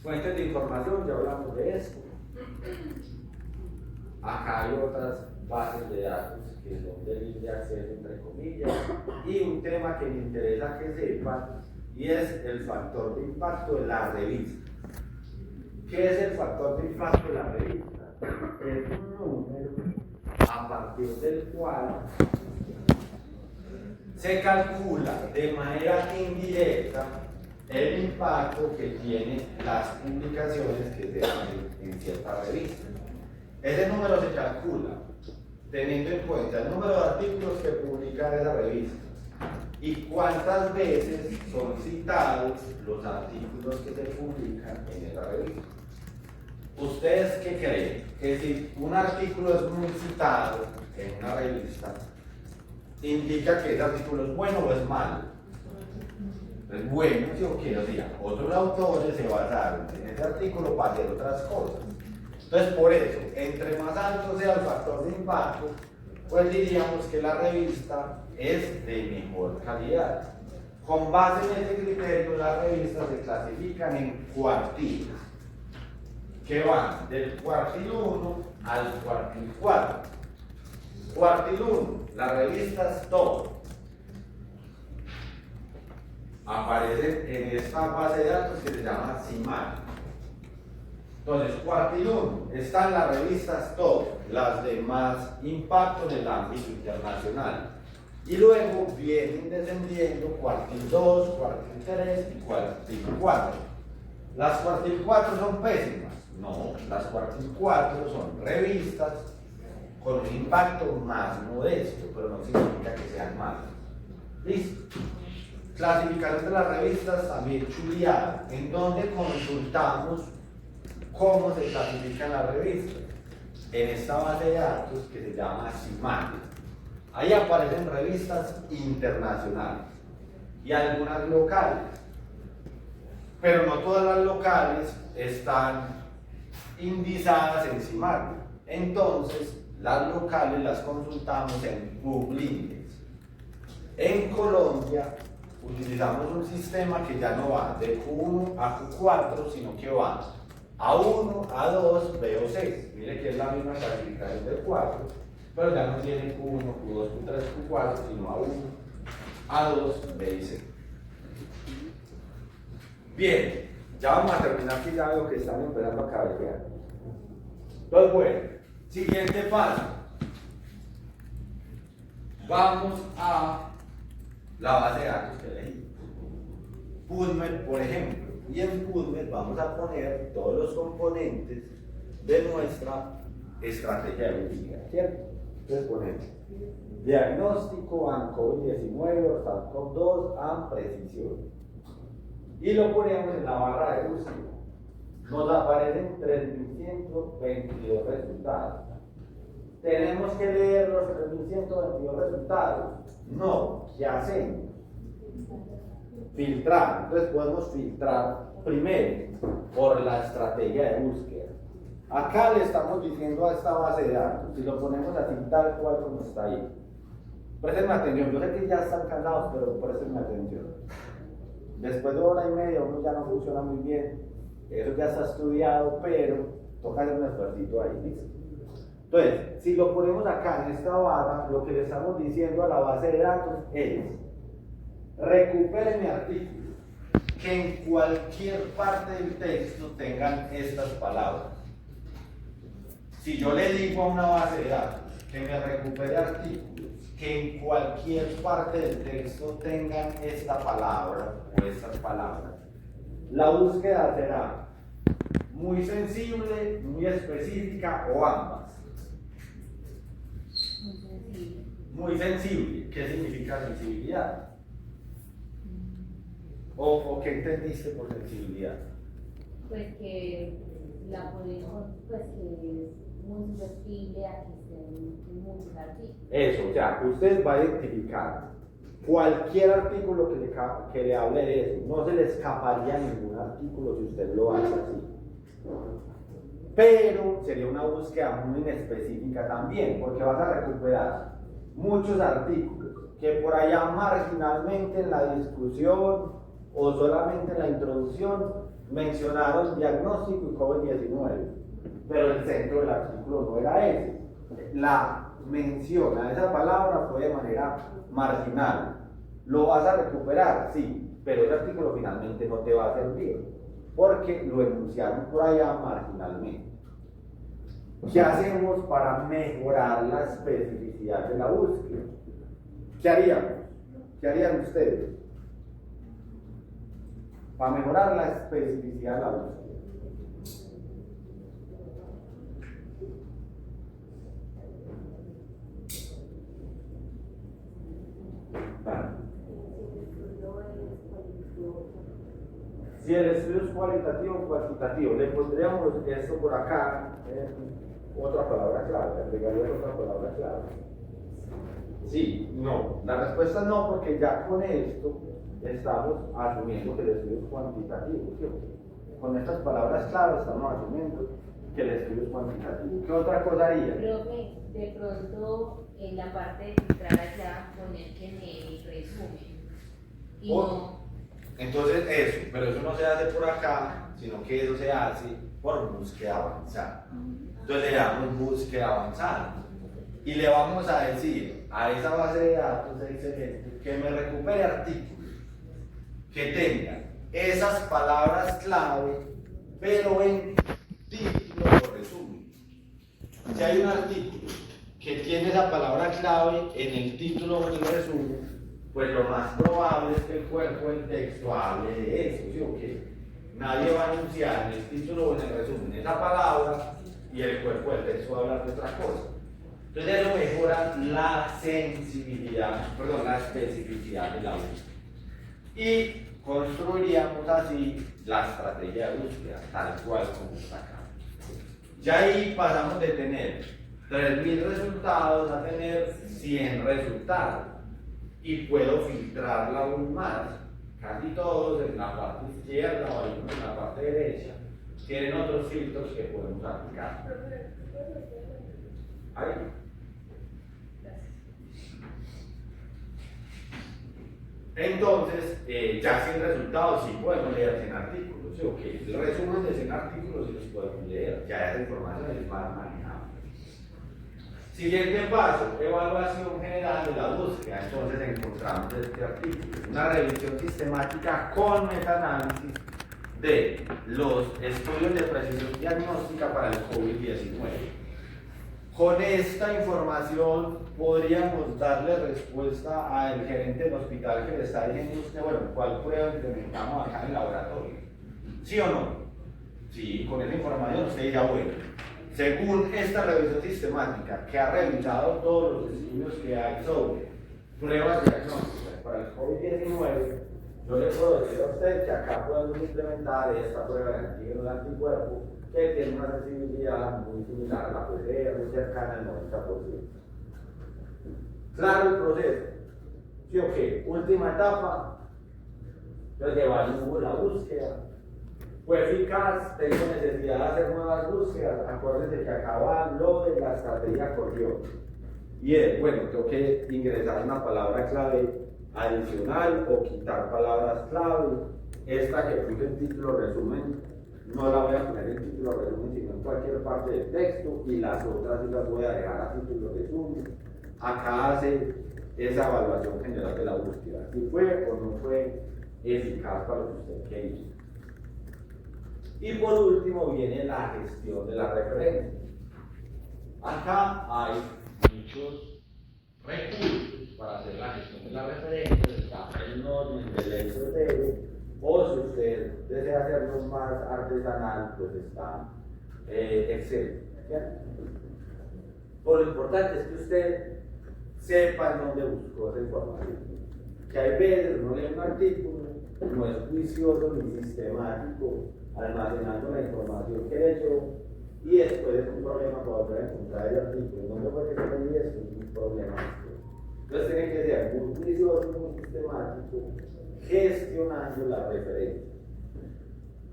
Fuentes de información, ya hablamos de esto. Acá hay otras bases de datos que son de libre acceso, entre comillas, y un tema que me interesa que sepan, y es el factor de impacto de la revista. ¿Qué es el factor de impacto de la revista? Es un número a partir del cual se calcula de manera indirecta el impacto que tienen las publicaciones que se hacen en cierta revista. Ese número se calcula teniendo en cuenta el número de artículos que publica esa revista y cuántas veces son citados los artículos que se publican en esa revista. ¿Ustedes qué creen? Que si un artículo es muy citado en una revista, indica que ese artículo es bueno o es malo. Es bueno, ¿sí o qué? O sea, otros autores se basaron en ese artículo para hacer otras cosas. Entonces, por eso, entre más alto sea el factor de impacto, pues diríamos que la revista es de mejor calidad. Con base en ese criterio, las revistas se clasifican en cuartiles, que van del cuartil 1 al cuartil 4. Cuartil 1, las revistas todas aparecen en esta base de datos que se llama CIMAR. Entonces, cuartil 1, están las revistas todas, las de más impacto en el ámbito internacional. Y luego vienen descendiendo cuartil 2, cuartil 3 y cuartil 4. Las cuartil 4 son pésimas. No, las cuartil 4 son revistas con un impacto más modesto, pero no significa que sean malas. ¿Listo? Clasificación de las revistas también chuleada, en donde consultamos cómo se clasifican las revistas. En esta base de datos que se llama CIMAR. Ahí aparecen revistas internacionales y algunas locales, pero no todas las locales están indizadas en CIMAR. Entonces, las locales las consultamos en PubLindex. En Colombia utilizamos un sistema que ya no va de Q1 a Q4, sino que va A1, A2, B o C. Mire que es la misma clasificación del 4. Pero ya no tiene Q1, Q2, Q3, Q4, sino A1, A2, B y C. Bien, ya vamos a terminar aquí ya lo que están empezando a cabecear. Entonces, bueno, siguiente paso. Vamos a la base de datos que elegí. PubMed, por ejemplo. Y en PubMed vamos a poner todos los componentes de nuestra estrategia de búsqueda, ¿cierto? Entonces ponemos diagnóstico, ANCOV-19, SARS-CoV-2, AMP, precisión. Y lo ponemos en la barra de búsqueda. Nos aparecen 3.122 resultados. ¿Tenemos que leer los 3.122 resultados? No, ¿qué hacemos? Filtrar. Entonces podemos filtrar primero por la estrategia de búsqueda. Acá le estamos diciendo a esta base de datos, si lo ponemos así tal cual como está ahí. Prestenme atención, yo sé que ya están cansados, pero prestenme atención. Después de hora y media uno ya no funciona muy bien, eso ya está estudiado, pero toca hacer un esfuerzo ahí, ¿listo? Entonces, si lo ponemos acá en esta barra, lo que le estamos diciendo a la base de datos es: recupere mi artículo, que en cualquier parte del texto tengan estas palabras. Si yo le digo a una base de datos que me recupere artículos que en cualquier parte del texto tengan esta palabra o estas palabras, la búsqueda será muy sensible, muy específica o ambas. Muy sensible. ¿Qué significa sensibilidad? ¿O qué entendiste por sensibilidad? Pues que la podemos, pues que es muy susceptible a que estén muchos artículos. Eso, o sea, usted va a identificar cualquier artículo que le hable de eso. No se le escaparía ningún artículo si usted lo hace así. Pero sería una búsqueda muy inespecífica también, porque vas a recuperar muchos artículos que por allá marginalmente en la discusión o solamente en la introducción mencionaron diagnóstico y COVID-19, pero el centro del artículo no era ese. La mención a esa palabra fue de manera marginal. ¿Lo vas a recuperar? Sí, pero ese artículo finalmente no te va a servir, porque lo enunciaron por allá marginalmente. ¿Qué hacemos para mejorar la especificidad de la búsqueda? ¿Qué haríamos? ¿Qué harían ustedes? Para mejorar la especificidad de la búsqueda. Si el estudio es cualitativo o cuantitativo, le pondríamos esto por acá, otra palabra clave, agregaría otra palabra clave. Sí, no. La respuesta es no, porque ya con esto estamos asumiendo que el estudio es cuantitativo, ¿cierto? Con estas palabras clave estamos asumiendo que el estudio es cuantitativo. ¿Qué otra cosa haría? Profe, de pronto en la parte de filtrar allá poner que me resume. y no. Entonces eso, pero eso no se hace por acá, sino que eso se hace por búsqueda avanzada. Entonces le damos búsqueda avanzada y le vamos a decir a esa base de datos excelente que me recupere artículos que tengan esas palabras clave, pero en título o resumen. Si hay un artículo que tiene esa palabra clave en el título o en el resumen, pues lo más probable es que el cuerpo del texto hable de eso, ¿sí o qué? Nadie va a anunciar en el título o en el resumen esa palabra y el cuerpo del texto va a hablar de otra cosa. Entonces eso mejora la sensibilidad, perdón, la especificidad de la búsqueda. Y construiríamos así la estrategia de búsqueda, tal cual como está acá. Ya ahí pasamos de tener 3.000 resultados a tener 100 resultados. Y puedo filtrarla aún más. Casi todos en la parte izquierda o algunos en la parte derecha tienen otros filtros que podemos aplicar. Ahí. Entonces, ya sin resultados sí podemos leer 100 artículos, ¿sí? Okay. El resumen de 100 artículos sí los podemos leer, ya esa información es más manejable. Siguiente paso, evaluación general de la búsqueda. Entonces encontramos este artículo, una revisión sistemática con metaanálisis de los estudios de precisión diagnóstica para el COVID-19. Con esta información podríamos darle respuesta al gerente del hospital que le está diciendo usted, bueno, ¿cuál prueba implementamos acá en el laboratorio? ¿Sí o no? Sí, con esa información usted dirá, bueno, según esta revisión sistemática que ha revisado todos los estudios que hay sobre pruebas diagnósticas para el COVID-19, yo le puedo decir a usted que acá podemos implementar esta prueba de antígeno de anticuerpo que tiene una sensibilidad muy similar a la PCR, muy cercana al 90%. Claro el proceso. ¿Sí o qué? Última etapa. Entonces evalúo la búsqueda. Fue eficaz, tengo necesidad de hacer nuevas búsquedas. Acuérdense que acaba lo de la estrategia corrió. Y es, bueno, tengo que ingresar una palabra clave adicional o quitar palabras clave. Esta que puse en título resumen, no la voy a poner en título resumen, sino en cualquier parte del texto. Y las otras sí las voy a dejar a título resumen. Acá hace esa evaluación general de la búsqueda. Si fue o no fue eficaz para lo que usted quería. Y por último viene la gestión de la referencia. Acá hay muchos recursos para hacer la gestión de la referencia. Está el NOR, el Excel, o si usted desea hacerlo más artesanal, pues está Excel. ¿Bien? Pues lo importante es que usted sepa en dónde buscó esa información. Que hay veces uno lee un artículo, no es juicioso ni sistemático, almacenando la información que he hecho, y después es un problema para volver a encontrar el artículo. ¿Dónde fue que se leí esto? Es un problema. Entonces tiene que ser muy juicioso, muy sistemático, gestionando la referencia.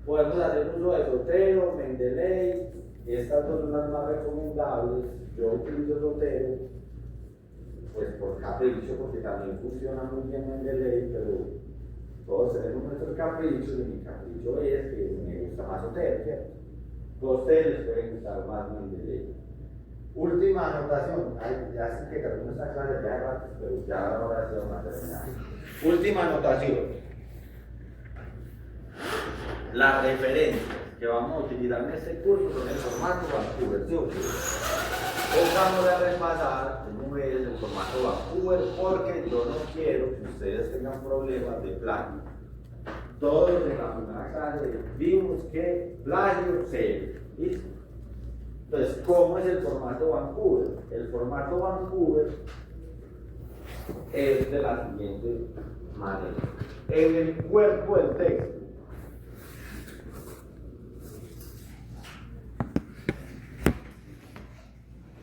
Podemos hacer uso de Zotero, Mendeley, estas dos son las más recomendables. Yo utilizo Zotero, pues por capricho, porque también funciona muy bien Mendeley, pero todos tenemos nuestros caprichos, y mi capricho es que me gusta más Zotero, ¿cierto? A ustedes les puede gustar más Mendeley. Última anotación, ya sé que termino esta clase ya rato, pero ya ahora sí vamos a terminar. Última anotación. Las referencias que vamos a utilizar en este curso son el formato Vancouver, ¿sí o qué? Hoy vamos a repasar cómo es el formato Vancouver, porque yo no quiero que ustedes tengan problemas de plagio. Todos en la primera clase vimos que plagio cero, ¿listo? Entonces, ¿cómo es el formato Vancouver? El formato Vancouver es de la siguiente manera. En el cuerpo del texto,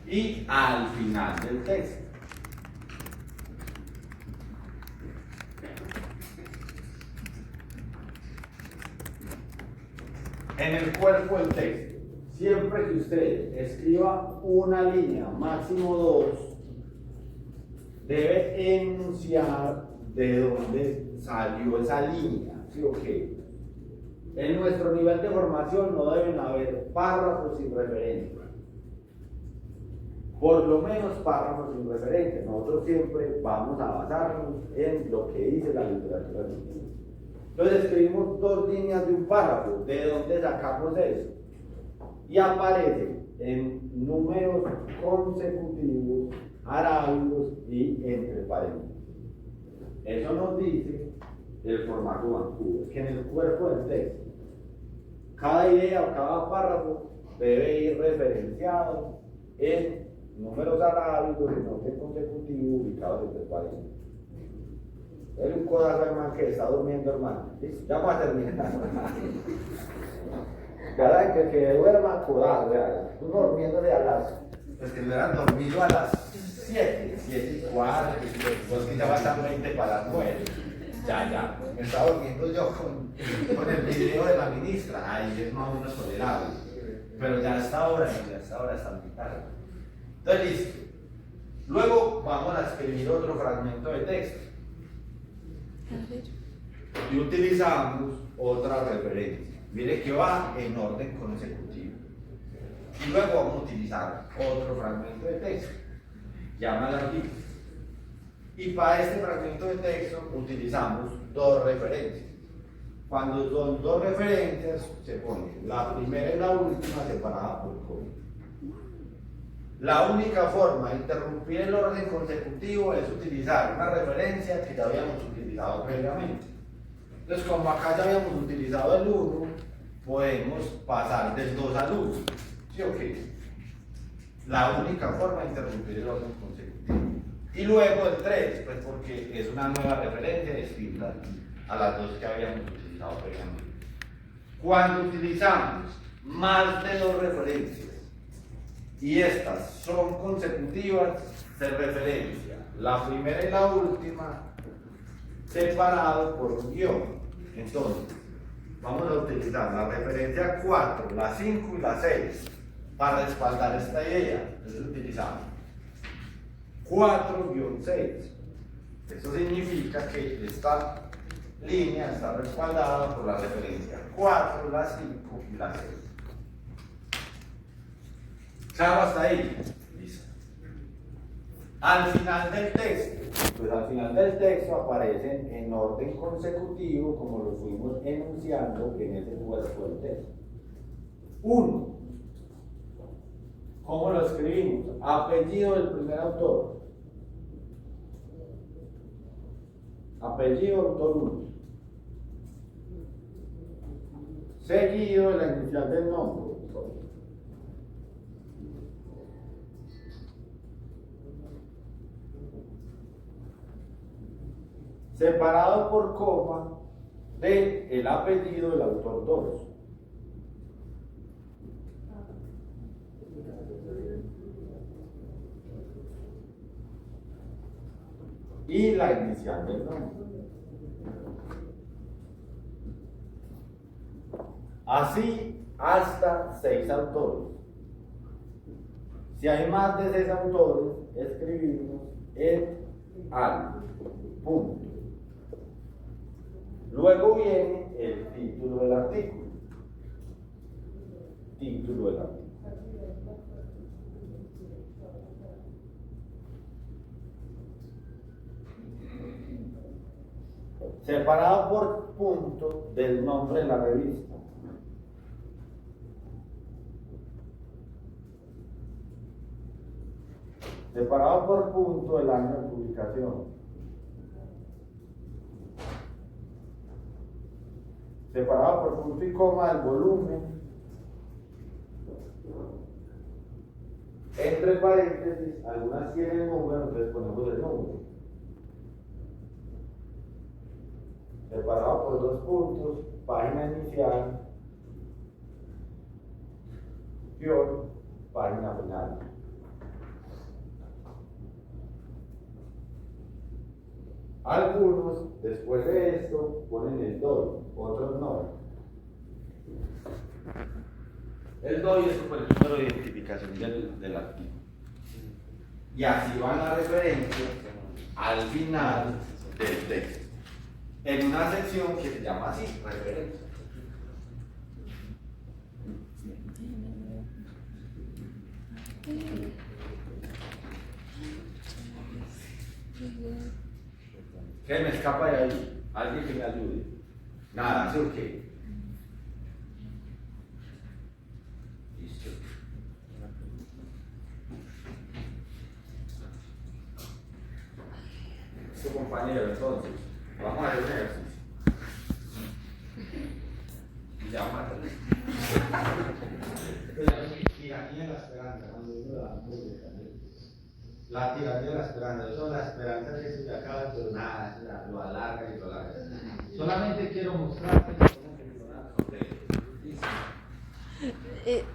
y al final del texto. En el cuerpo del texto, siempre que usted escriba una línea, máximo dos, debe enunciar de dónde salió esa línea, ¿sí o qué? En nuestro nivel de formación no deben haber párrafos sin referencia. Por lo menos párrafos sin referencia. Nosotros siempre vamos a basarnos en lo que dice la literatura argentina. Entonces escribimos 2 líneas de un párrafo. ¿De dónde sacamos eso? Y aparece en números consecutivos, arábigos y entre paréntesis. Eso nos dice el formato Vancouver, que en el cuerpo del texto, cada idea o cada párrafo debe ir referenciado en números arábigos en orden consecutivo ubicados entre paréntesis. Es un codazo, hermano, que está durmiendo, hermano. ¿Listo? Ya vamos a terminar. Cada vez que duerma, codazo, uno durmiéndole a las. Pues que me hubieran dormido a las 7, 7:15, pues que ya faltan 20 para las 9. Ya. Me estaba durmiendo yo con el video de la ministra. Ahí es más o menos tolerable. Pero ya hasta ahora está muy tarde. Entonces, listo. Luego vamos a escribir otro fragmento de texto. Y utilizamos otra referencia. Mire que va en orden consecutivo. Y luego vamos a utilizar otro fragmento de texto. Llama al artículo. Y para este fragmento de texto utilizamos 2 referencias. Cuando son 2 referencias, se pone la primera y la última separada por coma. La única forma de interrumpir el orden consecutivo es utilizar una referencia que ya habíamos utilizado previamente. Entonces, como acá ya habíamos utilizado el 1, podemos pasar del 2 al 1. ¿Sí o qué? La única forma de interrumpir el orden consecutivo. Y luego el 3, pues porque es una nueva referencia distinta a las 2 que habíamos utilizado previamente. Cuando utilizamos más de 2 referencias y estas son consecutivas, se referencia la primera y la última separado por un guión. Entonces, vamos a utilizar la referencia 4, la 5 y la 6 para respaldar esta idea. Entonces utilizamos 4-6. Eso significa que esta línea está respaldada por la referencia 4, la 5 y la 6. Claro, hasta ahí. Listo. Al final del texto, pues al final del texto aparecen en orden consecutivo como lo fuimos enunciando en ese cuerpo del texto. 1. ¿Cómo lo escribimos? Apellido del primer autor. Apellido autor 1. Seguido de la inicial del nombre. Separado por coma de el apellido del autor 2. Y la inicial del nombre. Así hasta 6 autores. Si hay más de 6 autores, escribimos el al punto. Luego viene el título del artículo. Título del artículo. Separado por punto del nombre de la revista. Separado por punto el año de publicación. Separado por punto y coma el volumen. Entre paréntesis, algunas tienen número, entonces ponemos el número. Separado por 2 puntos, página inicial, guión, página final. Algunos, después de esto, ponen el DOI, otros no. El DOI es el número de identificación del artículo. Y así van las referencias al final del texto. En una sección que se llama así, referencias. ¿Qué me escapa de ahí? Alguien que me ayude. Nada, ¿sí o qué? Listo. Su compañero, entonces, vamos a hacer un ejercicio. Ya, mátale. Tiranía de la esperanza, cuando uno la pública. La tiranía de la esperanza, eso la esperanza que se acaba, pero nada, lo alarga y lo alarga. Solamente quiero mostrarte cómo funcionan los textos.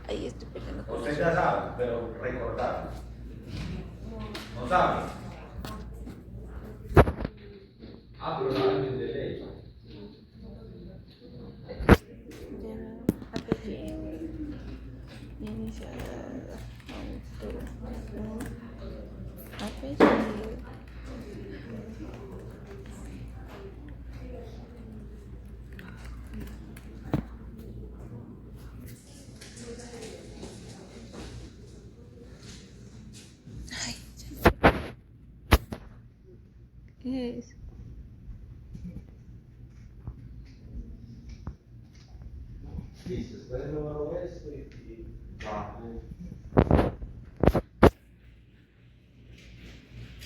Ahí estoy peleando con Usted eso. ya sabe, pero recordarlo. ¿No sabe? Ah, pero saben de ley. Apellido. Inicial. Autor. Apellido. Ay, ¿qué es? Listo, después el número esto y bajo.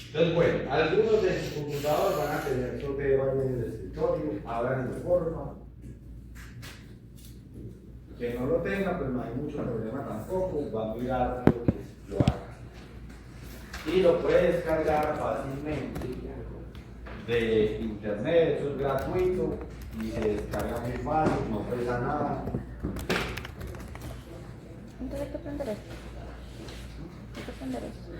Entonces, bueno, algunos de sus computadores van a tener sorteo ahí en el escritorio, abran de forma. Que no lo tenga, pues no hay mucho problema tampoco, va a mirar lo que lo haga. Y lo puede descargar fácilmente de internet, eso es gratuito y se descarga muy fácil, no pesa nada. Entonces hay que aprender esto. Hay que aprender esto.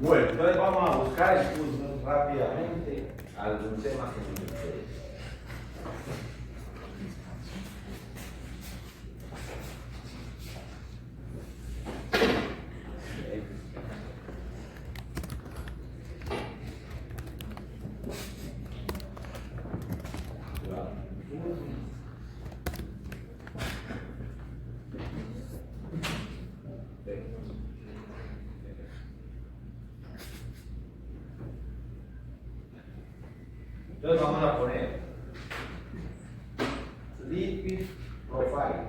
Bueno, entonces vamos a buscar el curso rápidamente algún tema que nos interese. Entonces vamos a poner lipid profile,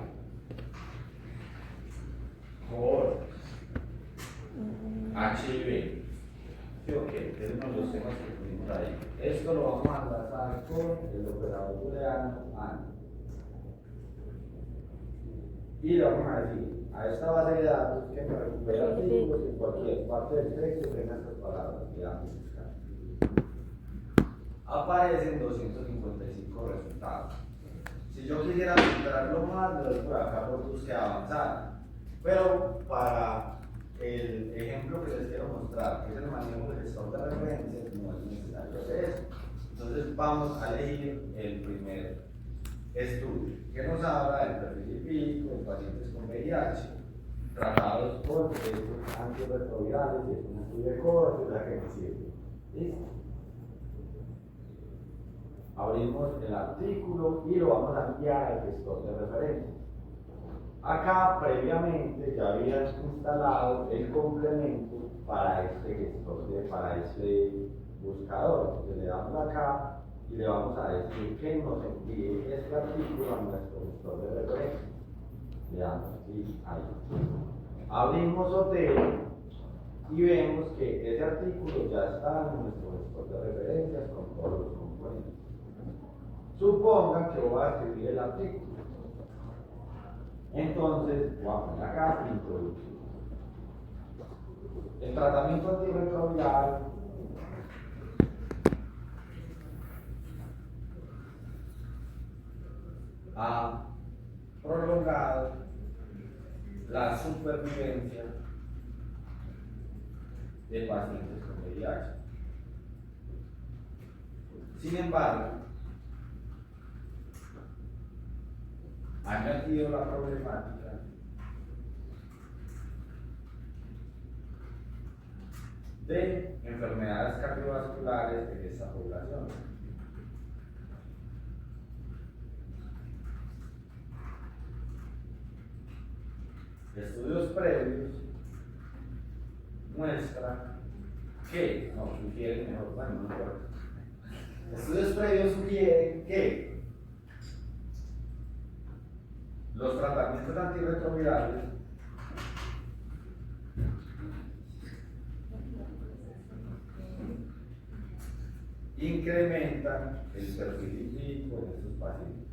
core, HIV. Sí, ok, tenemos los temas que pusimos ahí. Esto lo vamos a enlazar con el operador booleano AND. Y le vamos a decir a esta base de datos que me recupera artículos en cualquier parte del texto tenga estas palabras. Le damos a buscar. Aparecen 255 resultados. Si yo quisiera filtrarlo más, le doy por acá por búsqueda avanzada. Pero para el ejemplo que les quiero mostrar, que es el manejo del gestor de referencias, no es necesario hacer eso. Entonces vamos a elegir el primer estudio, que nos habla del perfil lipídico en pacientes con VIH, tratados con estos antirretrovirales, y es un estudio de cohorte, la que nos sirve. ¿Listo? Abrimos el artículo y lo vamos a enviar al gestor de referencia. Acá previamente ya había instalado el complemento para este gestor, para este buscador. Entonces le damos acá y le vamos a decir que nos envíe este artículo a nuestro gestor de referencia. Le damos clic ahí. Abrimos hotel y vemos que ese artículo ya está en nuestro gestor de referencias con todos los componentes. Supongan que voy a escribir el artículo. Entonces, voy a poner acá introducción. El tratamiento antirretroviral ha prolongado la supervivencia de pacientes con VIH. Sin embargo, ha añadido la problemática de enfermedades cardiovasculares en esta población. Estudios previos muestran que, no, sugieren mejor, bueno, no importa. Estudios previos sugieren que los tratamientos antirretrovirales incrementan el perfil lipídico en estos pacientes.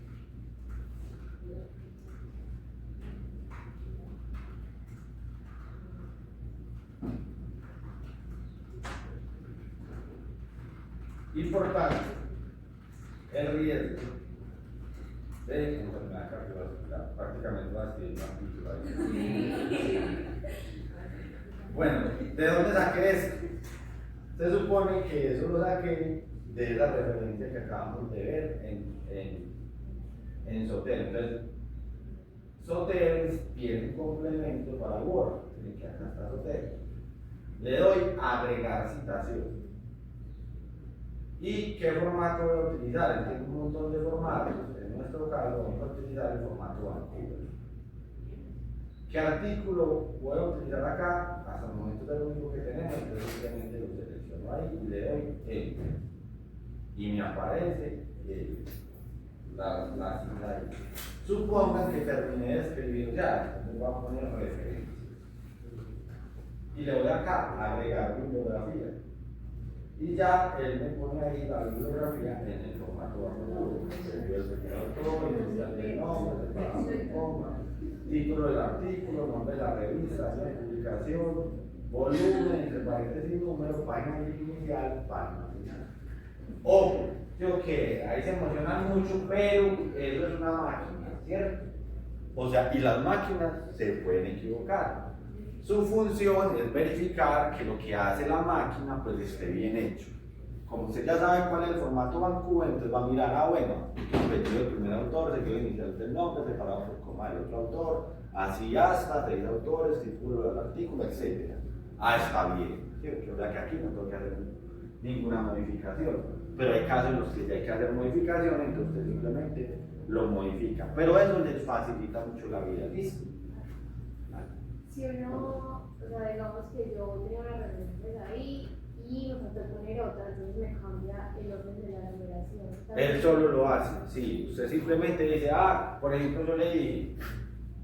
Y por tanto, el riesgo de enfermedad cardiovascular prácticamente va a ser una pintura. Bueno, ¿de dónde saqué esto? Se supone que eso lo saqué de la referencia que acabamos de ver en Soter. Entonces, Soter tiene un complemento para Word. Tiene que acá está Soter. Le doy agregar citación. ¿Y qué formato voy a utilizar? Tengo un montón de formatos. En nuestro caso vamos a utilizar el formato Vancouver. ¿Qué artículo voy a utilizar acá? Hasta el momento es lo único que tenemos, entonces simplemente lo selecciono ahí y le doy Enter. Y me aparece la cita ahí. Supongan que terminé de escribir ya, entonces voy a poner referencia. Y le voy acá a agregar bibliografía. Y ya él me pone ahí la bibliografía en el formato Vancouver. El autor, inicial del nombre, separado de coma, título del artículo, nombre de la revista, de publicación, volumen, entre paréntesis número, página inicial, página final. Ojo, creo que ahí se emocionan mucho, pero eso es una máquina, ¿cierto? O sea, y las máquinas se pueden equivocar. Su función es verificar que lo que hace la máquina pues esté bien hecho. Como usted ya sabe cuál es el formato Vancouver, entonces va a mirar, bueno, apellido del primer autor, seguido inicial del nombre, separado por coma del otro autor, así hasta 6 autores, título del artículo, etc. Está bien, ¿cierto? O sea que aquí no tengo que hacer ninguna modificación, pero hay casos en los que ya hay que hacer modificaciones, entonces usted simplemente lo modifica, pero eso les facilita mucho la vida, ¿listo? Si uno, o sea, digamos que yo tengo las referencias ahí y me falta poner otra, entonces me cambia el orden de la numeración. Él solo lo hace, sí. Usted simplemente dice, por ejemplo, yo le dije,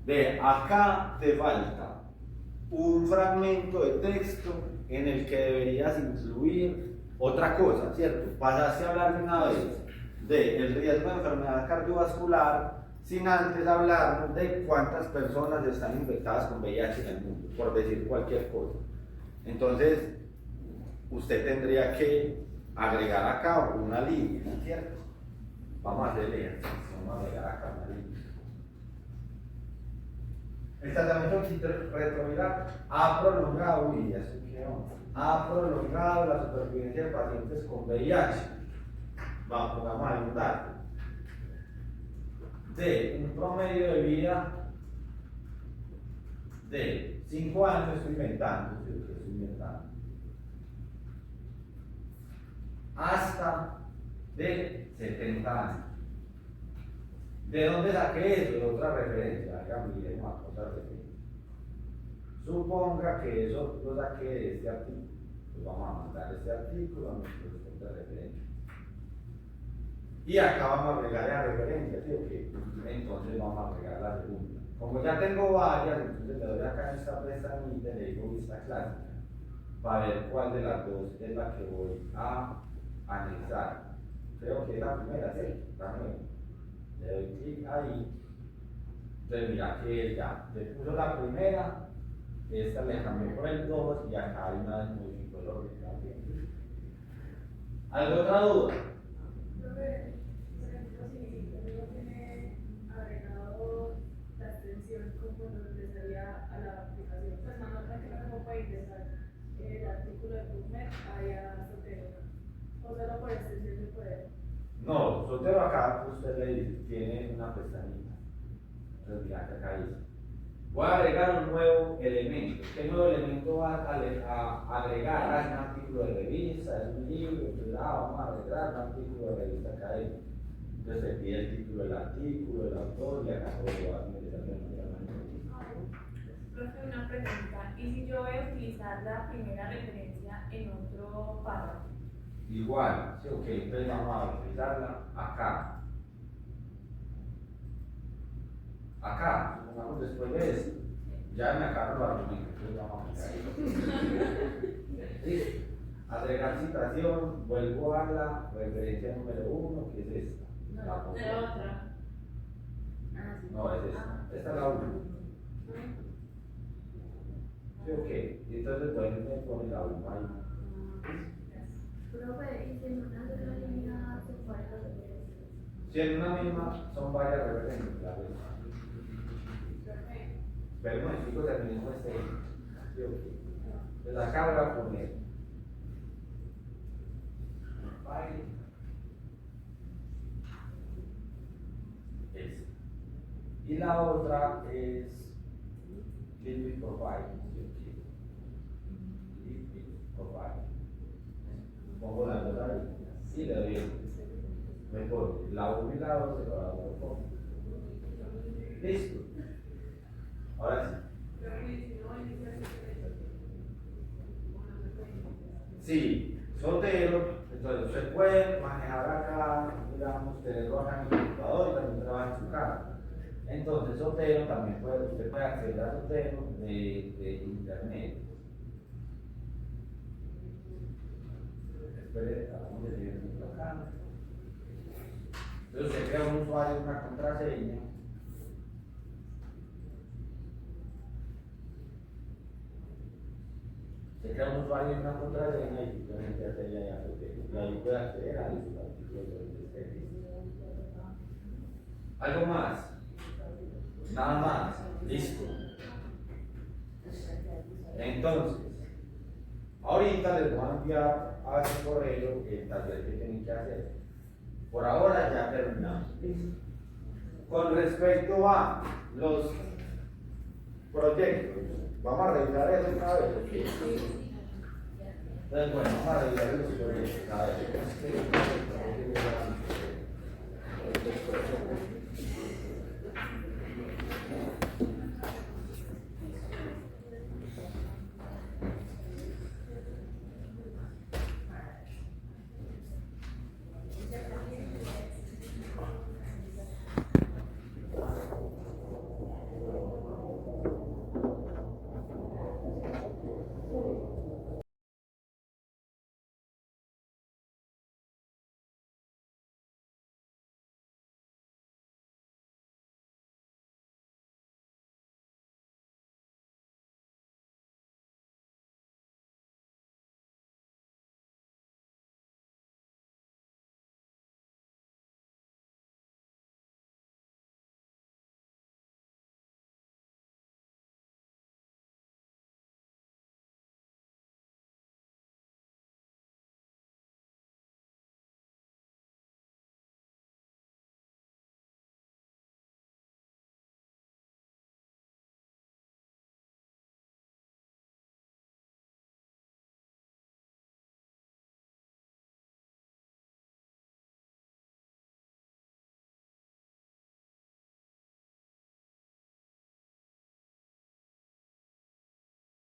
ve, acá te falta un fragmento de texto en el que deberías incluir otra cosa, ¿cierto? Pasaste a hablar de una vez del riesgo de enfermedad cardiovascular sin antes hablarnos de cuántas personas están infectadas con VIH en el mundo, por decir cualquier cosa. Entonces, usted tendría que agregar acá una línea, ¿cierto? Vamos a hacerle ejercicio, vamos a agregar acá una línea. El tratamiento retroviral ha prolongado, ha prolongado la supervivencia de pacientes con VIH. Vamos a dar un dato de un promedio de vida de 5 años, estoy inventando, hasta de 70 años. ¿De dónde saqué eso? De otra referencia, otra referencia. Suponga que eso lo saqué de este artículo. Pues vamos a mandar este artículo a nuestro de referencia. Y acá vamos a agregar la referencia, ¿sí o qué? Entonces vamos a agregar la segunda. Como ya tengo varias, entonces le doy acá en esta pestañita y le digo vista clásica, para ver cuál de las dos es la que voy a anexar. Creo que es la primera, ¿sí? La primera. Le doy clic ahí. Entonces mira que ya le puso la primera, esta le cambié por el 2 y acá hay una modificó el orden también. ¿Alguna otra duda? mujer haya soltero, o solo por extensión de poder. No, soltero acá usted le dice, tiene una pestañita. Entonces mira que acá dice. Voy a agregar un nuevo elemento. ¿Qué nuevo elemento va a agregar? Es un artículo de revista, es un libro, entonces vamos a agregar un artículo de revista académica. Entonces se pide el título del artículo, el autor y acá todo lo va a meter de manera manual. Profe, una pregunta. ¿Y si yo voy a utilizar la primera referencia en otro párrafo? Igual, sí, ok, entonces vamos a utilizarla acá. Acá, supongamos después de esto, ya me acabaron los argumentos, entonces vamos a aplicar ahí. Listo. Agregar citación, vuelvo a la referencia número 1, que es esta. La pongo. De otra. Ah, sí. No, es esta. Esta es la 1. Sí, ok. Y entonces, bueno, me pone la 1 ahí. Profe, y si en una sola línea se fueron las referencias. Si en una misma son varias referencias, la vez. Pero no, chicos, terminemos este. Sí, ok. Entonces acá voy a poner. File. Esta. Y la otra es Liquid Profile. Sí, ok. Liquid Profile. Pongo la dos ahí y le doy el. Me pone la 1 y la 2 se lo pongo. Listo. Ahora sí. Sí, soltero, entonces usted puede manejar acá, digamos, tenerlo acá en el computador y también trabaja en su casa. Entonces, soltero también puede, usted puede acceder a soltero de internet. Espere, vamos a decir acá. Entonces, usted crea un usuario, una contraseña. Se crea un usuario y una contraseña y simplemente hace ya soltero. Y ahí puede acceder a los artículos de este. ¿Algo más? Nada más. Listo. Entonces, ahorita les voy a enviar a su correo el taller que tienen que hacer. Por ahora ya terminamos. ¿Listo? Con respecto a los proyectos, vamos a revisar eso otra vez. Entonces, bueno, vamos a revisar los proyectos. A ver,